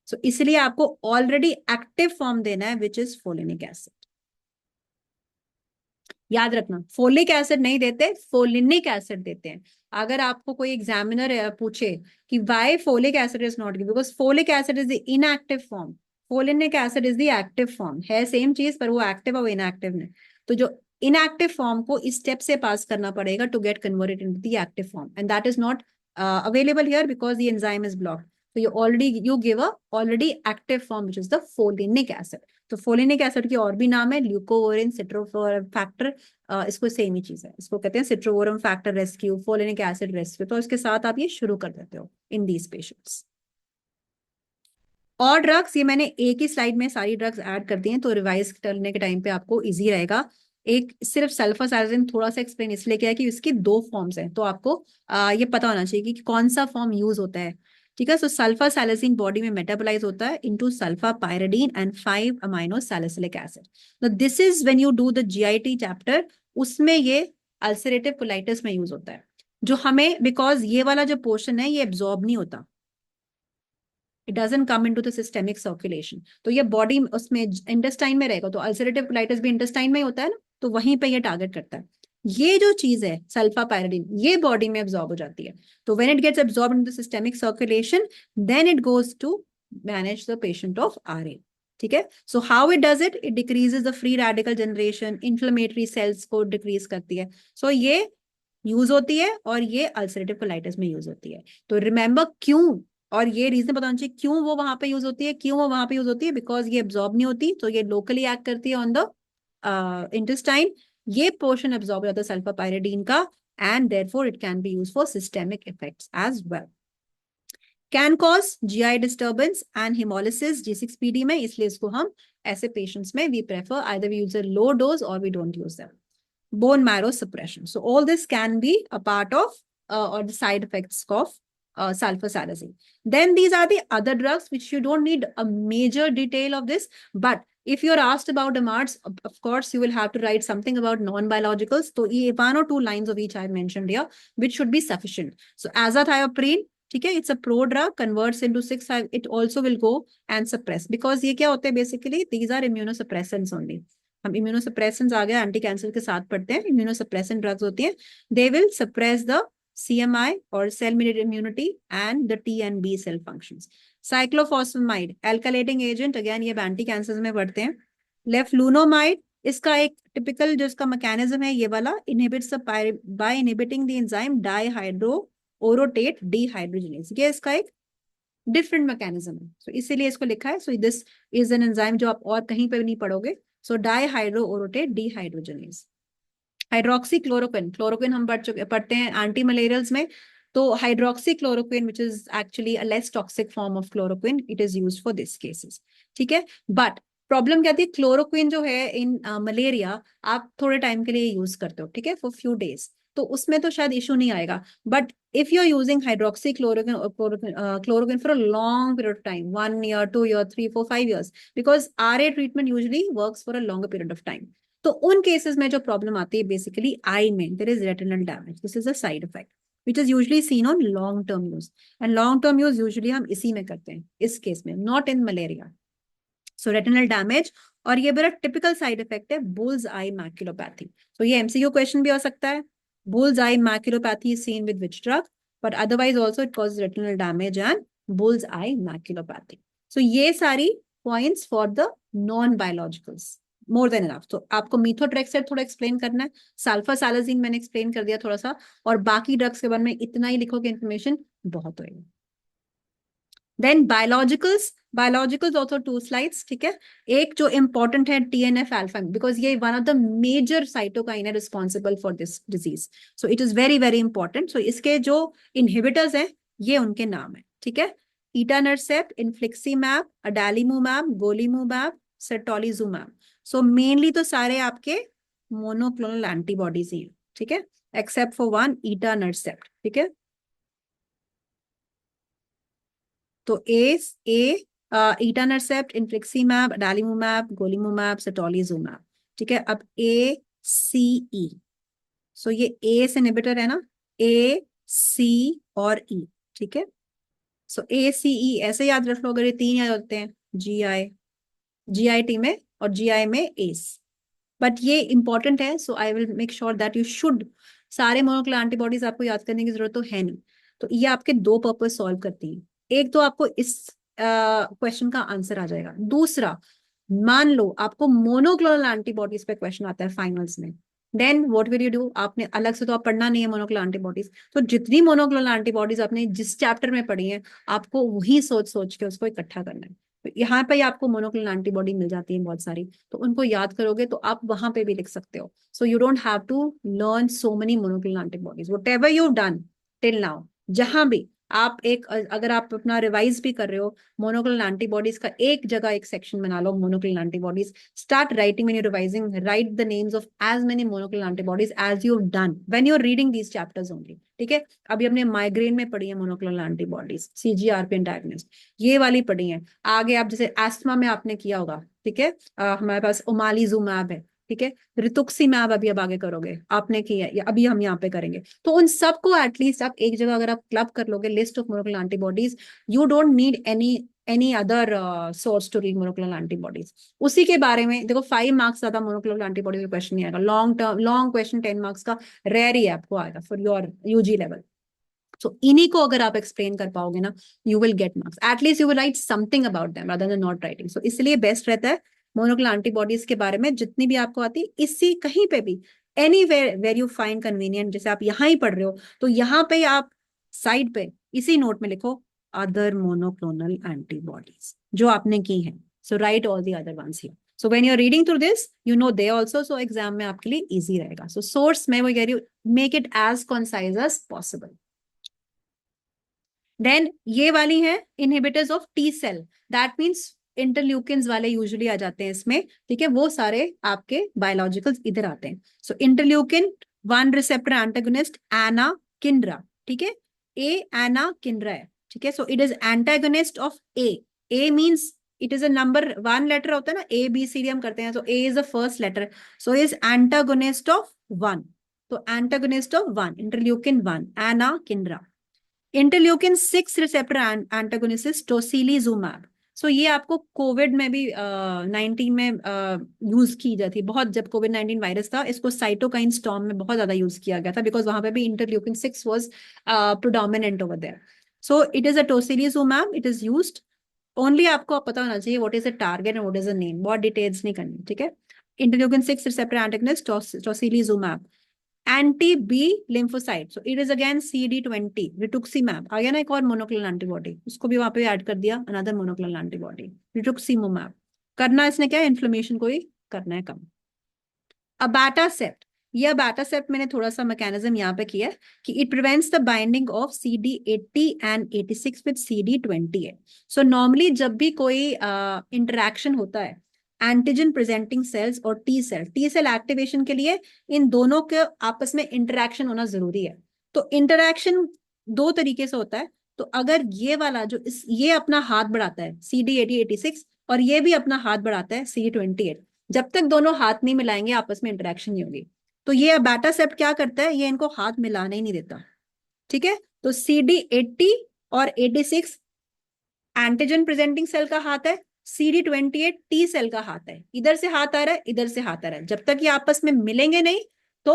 So इसलिए आपको ऑलरेडी एक्टिव फॉर्म देना है which is folinic acid. याद रखना, फोलिक एसिड नहीं देते, फोलिनिक एसिड देते हैं. अगर आपको कोई एग्जामिनर पूछे कि why folic acid is not given, because folic acid is the inactive form, folinic acid is the active form. है सेम चीज पर वो एक्टिव और इनएक्टिव ने, तो जो इनएक्टिव फॉर्म को इस स्टेप से पास करना पड़ेगा to get converted into the active form, and that is not available here because the enzyme is blocked. So you give a already active form which is the folinic acid. तो फोलिनिक एसिड की और भी नाम है, ल्यूकोवोरिन, सिट्रोवोरम फैक्टर, इसको सेम ही चीज है, इसको कहते हैं सिट्रोवोरम factor rescue, folinic acid rescue. तो इसके साथ आप ये शुरू कर देते हो इन दीज पेशेंट्स. और ड्रग्स, ये मैंने एक ही स्लाइड में सारी ड्रग्स ऐड कर दी हैं, तो रिवाइज करने के टाइम पे आपको इजी रहेगा. एक सिर्फ सल्फासाइलिन थोड़ा सा एक्सप्लेन इसलिए किया है कि इसकी दो फॉर्म्स हैं, तो आपको ये पता होना चाहिए कि कौन सा फॉर्म यूज होता है. ठीक है, सो सल्फासाइलिन बॉडी में मेटाबोलाइज होता है into sulfapyridine and 5 amino salicylic acid. तो this is when you do the GIT chapter, उसमें ये अल्सरेटिव कोलाइटिस में यूज होता है, जो हमें बिकॉज ये वाला जो पोर्शन है ये एब्जॉर्ब नहीं होता, it doesn't come into the systemic circulation, तो ये बॉडी उसमें इंटेस्टाइन में रहेगा. तो अल्सरेटिव कोलाइटिस भी इंटेस्टाइन में ही होता है ना, तो वहीं पे ये टारगेट करता है. ये जो चीज है सल्फा पायरिडीन, ये बॉडी में एब्जॉर्ब हो जाती है, तो when it gets absorb into the systemic circulation then it goes to manage the patient of RA. ठीक है, so how it does it, it decreases the free radical generation, inflammatory cells को डिक्रीज करती है. सो ये यूज होती है और ये अल्सरेटिव कोलाइटिस में यूज होती है. तो रिमेंबर क्यों, और ये रीजन बताना चाहिए क्यों वो वहां पे यूज होती है, क्यों वो वहां पे यूज होती है, बिकॉज ये एब्जॉर्ब नहीं होती, तो ये लोकली एक्ट करती है ऑन द इंटेस्टाइन. ये पोर्शन एब्जॉर्ब हो जाता है सल्फा पायरिडीन का, and therefore it can be used for systemic effects as well. Can cause GI disturbance and haemolysis G6PD में, इसलिए इसको हम ऐसे पेशेंट्स में we prefer either we use a low dose और we don't use them. Bone marrow suppression. So all this can be a part of or the side effects of sulfasalazine. Then these are the other drugs which you don't need a major detail of this. But if you're asked about MRs, of course, you will have to write something about non-biologicals. So one or two lines of each I mentioned here, which should be sufficient. So azathioprine, okay, it's a pro drug, converts into 6. It also will go and suppress, because ये क्या होते हैं basically, these are immunosuppressants only. हम इम्यूनोसप्रेसेंट्स आ गया एंटी कैंसर के साथ पढ़ते हैं, इम्यूनोसप्रेसेंट ड्रग्स होती हैं, they will suppress the CMI और cell mediated immunity and the T and B cell functions. Cyclophosphamide alkylating agent, again ये एंटी कैंसर में पढ़ते हैं. लेफ्लुनोमाइड, इसका एक टिपिकल जो इसका मैकेनिज्म है ये वाला, inhibits by inhibiting the enzyme dihydroorotate dehydrogenase, ये इसका एक डिफरेंट मैकेनिज्म है. सो इसीलिए इसको लिखा है. सो दिस इज एन एंजाइम जो आप और कहीं पर नहीं पढ़ोगे. So dihydroorotate dehydrogenase. Hydroxychloroquine, chloroquine हम पढ़ते हैं एंटी मलेरियल्स में. तो hydroxychloroquine which is actually a less toxic form of chloroquine, it is used for this cases. ठीक है. बट प्रॉब्लम क्या थी, क्लोरोक्विन जो है इन मलेरिया आप थोड़े टाइम के लिए यूज करते हो, ठीक है, फॉर फ्यू डेज, तो उसमें तो शायद इशू नहीं आएगा. But if you're using hydroxychloroquine for a long period of time, 1 year, 2 years, 3, 4, 5 years, because RA treatment usually works for a longer period of time. तो उन केसेस में जो प्रॉब्लम आती है बेसिकली आई में, there is retinal damage. This is a side effect which is usually seen on long term use, and long term use usually हम इसी में करते हैं इस केस में, not in malaria. So retinal damage, और ये बड़ा टिपिकल साइड इफेक्ट है बुल्स आई मैक्युलोपैथी. तो ये MCQ क्वेश्चन भी हो सकता है. Bull's eye maculopathy is seen with which drug, but otherwise also it causes retinal damage and bull's eye maculopathy. So ये सारी points for the non-biologicals. More than enough. तो आपको methotrexate थोड़ा एक्सप्लेन करना है, सल्फासालाजिन मैंने एक्सप्लेन कर दिया थोड़ा सा, और बाकी ड्रग्स के बारे में इतना ही लिखोगे इन्फॉर्मेशन बहुत होएगा. देन बायोलॉजिकल्स ऑल्सो 2 स्लाइड्स, ठीक है. एक जो इंपॉर्टेंट है TNF अल्फा, बिकॉज ये one of the major cytokine है responsible for this disease. So it is very very important. So इसके जो इनहिबिटर्स हैं ये उनके नाम है, ठीक है. ईटानरसेप्ट, इन्फ्लिक्सीमैब, अडालीमुमैब, गोलीमुमैब, सेटोलिजुमैब. सो मेनली तो सारे आपके मोनोक्लोनल एंटीबॉडीज ही हैं, ठीक है, एक्सेप्ट फॉर वन, ईटानरसेप्ट, ठीक है. तो ईटानरसेप्ट, इन्फ्लिक्सीमैब, अडालीमुमैब, गोलीमुमैब, सेटोलिजुमैब, ठीक है. अब ACE, सो ये A से इनहिबिटर है ना, A, C और E, ठीक है. सो ACE ऐसे याद रख लो, अगर ये 3 याद होते हैं, GIT में और GI में ACE. बट ये इंपॉर्टेंट है, so I will make sure that you should, सारे मोनोक्लोनल एंटीबॉडीज आपको याद करने की जरूरत तो है नहीं. तो ये आपके 2 पर्पज सॉल्व करती है. एक तो आपको इस क्वेश्चन का आंसर आ जाएगा. दूसरा, मान लो आपको मोनोक्लोनल एंटीबॉडीज पे क्वेश्चन आता है फाइनल्स में, then what will you do. आपने अलग से तो आप पढ़ना नहीं है मोनोक्लोनल एंटीबॉडीज, तो जितनी मोनोक्लोनल एंटीबॉडीज आपने जिस चैप्टर में पढ़ी है आपको वही सोच सोच के उसको इकट्ठा करना है. तो यहाँ पे आपको मोनोक्लोनल एंटीबॉडी मिल जाती है बहुत सारी, तो उनको याद करोगे तो आप वहां पे भी लिख सकते हो. So you don't have to learn so many monoclonal antibodies. Whatever you done till now, जहां भी आप एक, अगर आप अपना रिवाइज भी कर रहे हो, मोनोक्लोनल एंटीबॉडीज का एक जगह एक सेक्शन बना लो, monoclonal antibodies. Start writing when you revising, write the names of as many monoclonal antibodies as you have done when you are reading these chapters only, ठीक है. अभी हमने माइग्रेन में पढ़ी है मोनोक्लोनल एंटीबॉडीज, CGRP एंटागनिस्ट, ये वाली पढ़ी है. आगे आप जैसे एस्थमा में आपने किया होगा, ठीक है, हमारे पास ओमालीजुमैब है, ठीक है. रितुक्सीमैब अभी अब आगे करोगे, आपने किया या अभी हम यहाँ पे करेंगे. तो उन सबको एटलीस्ट आप एक जगह अगर आप क्लब कर लोगे, list of monoclonal antibodies, you don't need any other source to read monoclonal antibodies. उसी के बारे में देखो, 5 मार्क्स ज्यादा मोनोक्लोनल एंटीबॉडीज का क्वेश्चन नहीं आएगा. लॉन्ग क्वेश्चन 10 मार्क्स का रेयर ही आपको आएगा फॉर योर UG लेवल. तो इन्हीं को अगर आप एक्सप्लेन कर पाओगे ना, you will get marks. At least you will write something about them rather than not writing. So इसलिए बेस्ट रहता है मोनोक्लोनल एंटीबॉडीज के बारे में जितनी भी आपको आती है, इसी कहीं पे भी anywhere where you find convenient, जैसे आप यहाँ ही पढ़ रहे हो तो यहाँ पे आप साइड पे इसी नोट में लिखो अदर मोनोक्लोनल एंटीबॉडीज जो आपने की है. So write all the other ones here. So when you are reading through this you know they also, so exam में आपके लिए इजी रहेगा. सो सोर्स में वो कह रही हूँ, make it as concise as possible. Then ये वाली है inhibitors of T cell, that means interleukins वाले यूजुअली आ जाते हैं इसमें, ठीक है, वो सारे आपके बायोलॉजिकल्स इधर आते हैं। So interleukin 1 receptor antagonist anakinra, ठीक है, ए एनाकिंड्रा है, ठीक है। So it is antagonist of A means it is a number 1 letter होता है ना, ए बी सी डी हम करते हैं, तो A is the first letter, so is antagonist of 1, तो antagonist of 1 interleukin 1 anakinra. Interleukin 6 receptor antagonist tocilizumab, so ये आपको कोविड में भी 19 में यूज की जाती, बहुत जब कोविड 19 वायरस था, इसको साइटोकाइन स्टॉर्म में बहुत ज्यादा यूज किया गया था, बिकॉज वहां पे भी interleukin 6 was predominant over there. So it is a tocilizumab, it is used only, आपको पता होना चाहिए what is the target and what is the name, बहुत डिटेल्स नहीं करनी, ठीक है। Interleukin 6 receptor antagonist tocilizumab, anti B lymphocyte, so it is again CD20 rituximab, आ गया ना एक और मोनोक्लोनल एंटीबॉडी, उसको भी वहां पे ऐड कर दिया, अनदर मोनोक्लोनल एंटीबॉडी रिटुक्सीमैब। करना इसने क्या, इन्फ्लेमेशन को ही करना है कम। अबाटासेप्ट, ये अबाटासेप्ट मैंने थोड़ा सा मैकेनिज्म यहाँ पे किया है कि it prevents the binding of CD80 and 86 with CD28। So normally जब भी कोई इंटरेक्शन होता है एंटीजन प्रेजेंटिंग सेल्स और टी सेल एक्टिवेशन के लिए इन दोनों के आपस में इंटरेक्शन होना जरूरी है। तो इंटरेक्शन दो तरीके से होता है, तो अगर ये वाला जो ये अपना हाथ बढ़ाता है CD80 86, और ये भी अपना हाथ बढ़ाता है CD28, जब तक दोनों हाथ नहीं मिलाएंगे आपस में इंटरेक्शन नहीं होगी। तो ये अबाटासेप्ट क्या करता है, ये इनको हाथ मिलाने ही नहीं देता, ठीक है। तो CD80 और 86 एंटीजन प्रेजेंटिंग सेल का हाथ है, CD28 टी सेल का हाथ है, इधर से हाथ आ रहा है, इधर से हाथ आ रहा है, जब तक ये आपस में मिलेंगे नहीं तो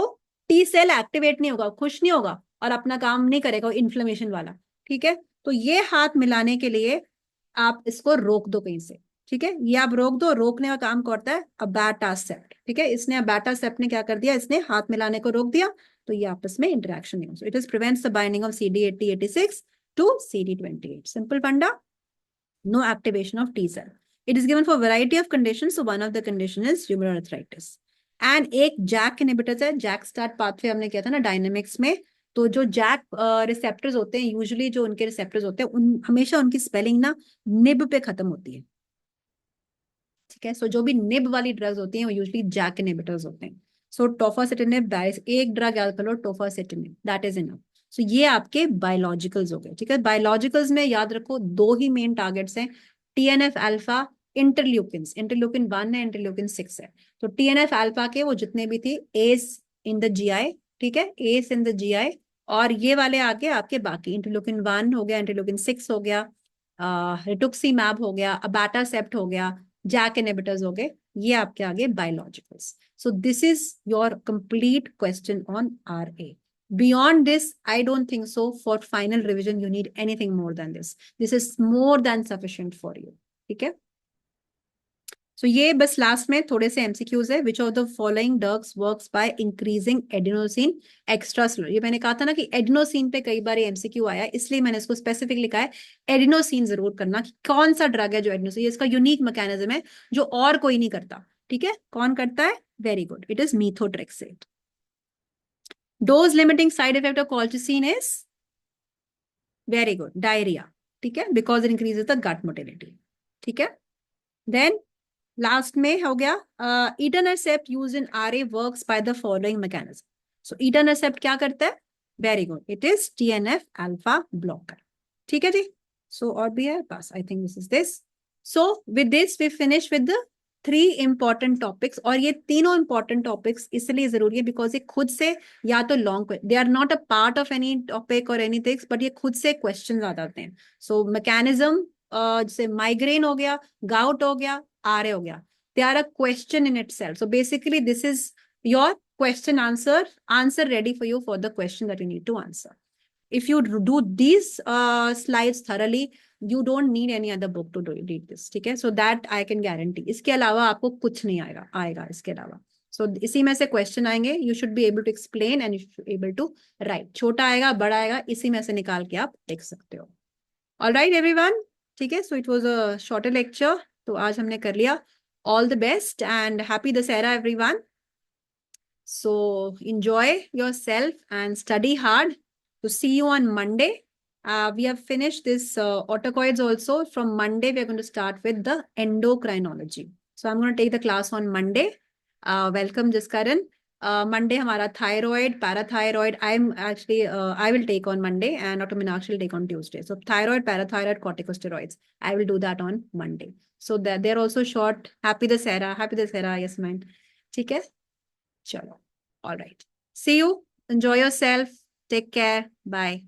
टी सेल एक्टिवेट नहीं होगा, खुश नहीं होगा और अपना काम नहीं करेगा इन्फ्लेमेशन वाला, ठीक है। तो ये हाथ मिलाने के लिए आप इसको रोक दो कहीं से, ठीक है, ये आप रोक दो, रोकने का काम करता है अबाटासेप्ट, ठीक है। इसने अबाटासेप्ट ने क्या कर दिया, इसने हाथ मिलाने को रोक दिया, तो ये आपस में इंटरेक्शन नहीं हो, so it is prevents the binding of CD80 86 to CD28, simple funda, no activation of T cell. It is given for a variety of conditions. So one of the condition is rheumatoid arthritis. And एक जैक इनहिबिटर है, जैक स्टार्ट पाथवे हमने किया था ना डायनेमिक्स में, तो जो जैक रिसेप्टर्स होते हैं, यूजुअली जो उनके रिसेप्टर्स होते हैं उन हमेशा उनकी स्पेलिंग ना निब पे खत्म होती है, ठीक है। सो जो भी निब वाली ड्रग्स होती हैं वो यूजुअली जैक इनहिबिटर्स होते हैं। सो टोफासिटिनिब, एक ड्रग याद कर लो टोफासिटिनिब, दैट इज इनफ। सो ये आपके बायोलॉजिकल्स हो गए, ठीक है। बायोलॉजिकल्स में याद रखो दो ही मेन टारगेट्स हैं, TNF अल्फा, इंटरल्यूकिन्स, इंटरल्यूकिन 1 है, इंटरल्यूकिन 6 है। तो TNF अल्फा के वो जितने भी थी एस इन द GI, ठीक है, एस इन द GI, और ये वाले आगे आपके बाकी इंटरल्यूकिन 1 हो गया, इंटरल्यूकिन 6 हो गया, रिटुक्सीमैब हो गया, अबाटासेप्ट हो गया, जैक इनहिबिटर्स हो गए, ये आपके आगे biologicals. So this is your complete question on RA. Beyond this, I don't think so. For final revision, you need anything more than this. This is more than sufficient for you. ठीक है? So ये बस लास्ट में थोड़े से MCQs है. Which of the following drugs works by increasing adenosine extracellular? ये मैंने कहा था ना कि एडिनोसिन पे कई बार ये MCQ आया, इसलिए मैंने इसको स्पेसिफिक लिखा है। एडिनोसिन जरूर करना कि कौन सा ड्रग है जो एडिनोसिन, इसका यूनिक मैकेनिज्म है जो और कोई नहीं करता, ठीक है। कौन करता है? Very good, it is methotrexate. Dose limiting side effect of colchicine is very good, diarrhoea, ठीक है, because it increases the gut motility, ठीक है। देन लास्ट में हो गया etanercept use in RA works by the following mechanism. So etanercept क्या करता है? Very good, it is TNF alpha blocker, ठीक है जी। सो और भी है बस, I think this is this. So with this we finish with the 3 important topics, और ये तीनों इंपॉर्टेंट टॉपिक्स इसलिए जरूरी है बिकॉज ये खुद से या तो long, they are not a part of any topic और एनी थिंग्स, बट ये खुद से क्वेश्चन आ जाते हैं। सो मैकेनिज्म, जैसे माइग्रेन हो गया, गाउट हो गया, RA हो गया, they are a question in itself. So basically this is your question answer ready for you for the question that you need to answer. If you do these slides thoroughly, you don't need any other book to read this, ठीक है। So that I can guarantee. इसके अलावा आपको कुछ नहीं आएगा इसके अलावा। So इसी में से क्वेश्चन आएंगे, you should be able to explain and you should be able to write. छोटा आएगा, बड़ा आएगा, इसी में से निकाल के आप लिख सकते हो। All right everyone, ठीक है। So it was a shorter lecture, तो आज हमने कर लिया। All the best and happy Dasera everyone. So enjoy yourself and study hard. To see you on Monday. We have finished this autocoids also. From Monday, we are going to start with the endocrinology. So I'm going to take the class on Monday. Welcome, Jaskaran. Monday, हमारा thyroid, parathyroid. I will take on Monday, and Dr. Meenakshi will take on Tuesday. So thyroid, parathyroid, corticosteroids. I will do that on Monday. So that they're also short. Happy Dussehra, yes, ma'am. ठीक है? चलो. All right. See you. Enjoy yourself. Take care. Bye.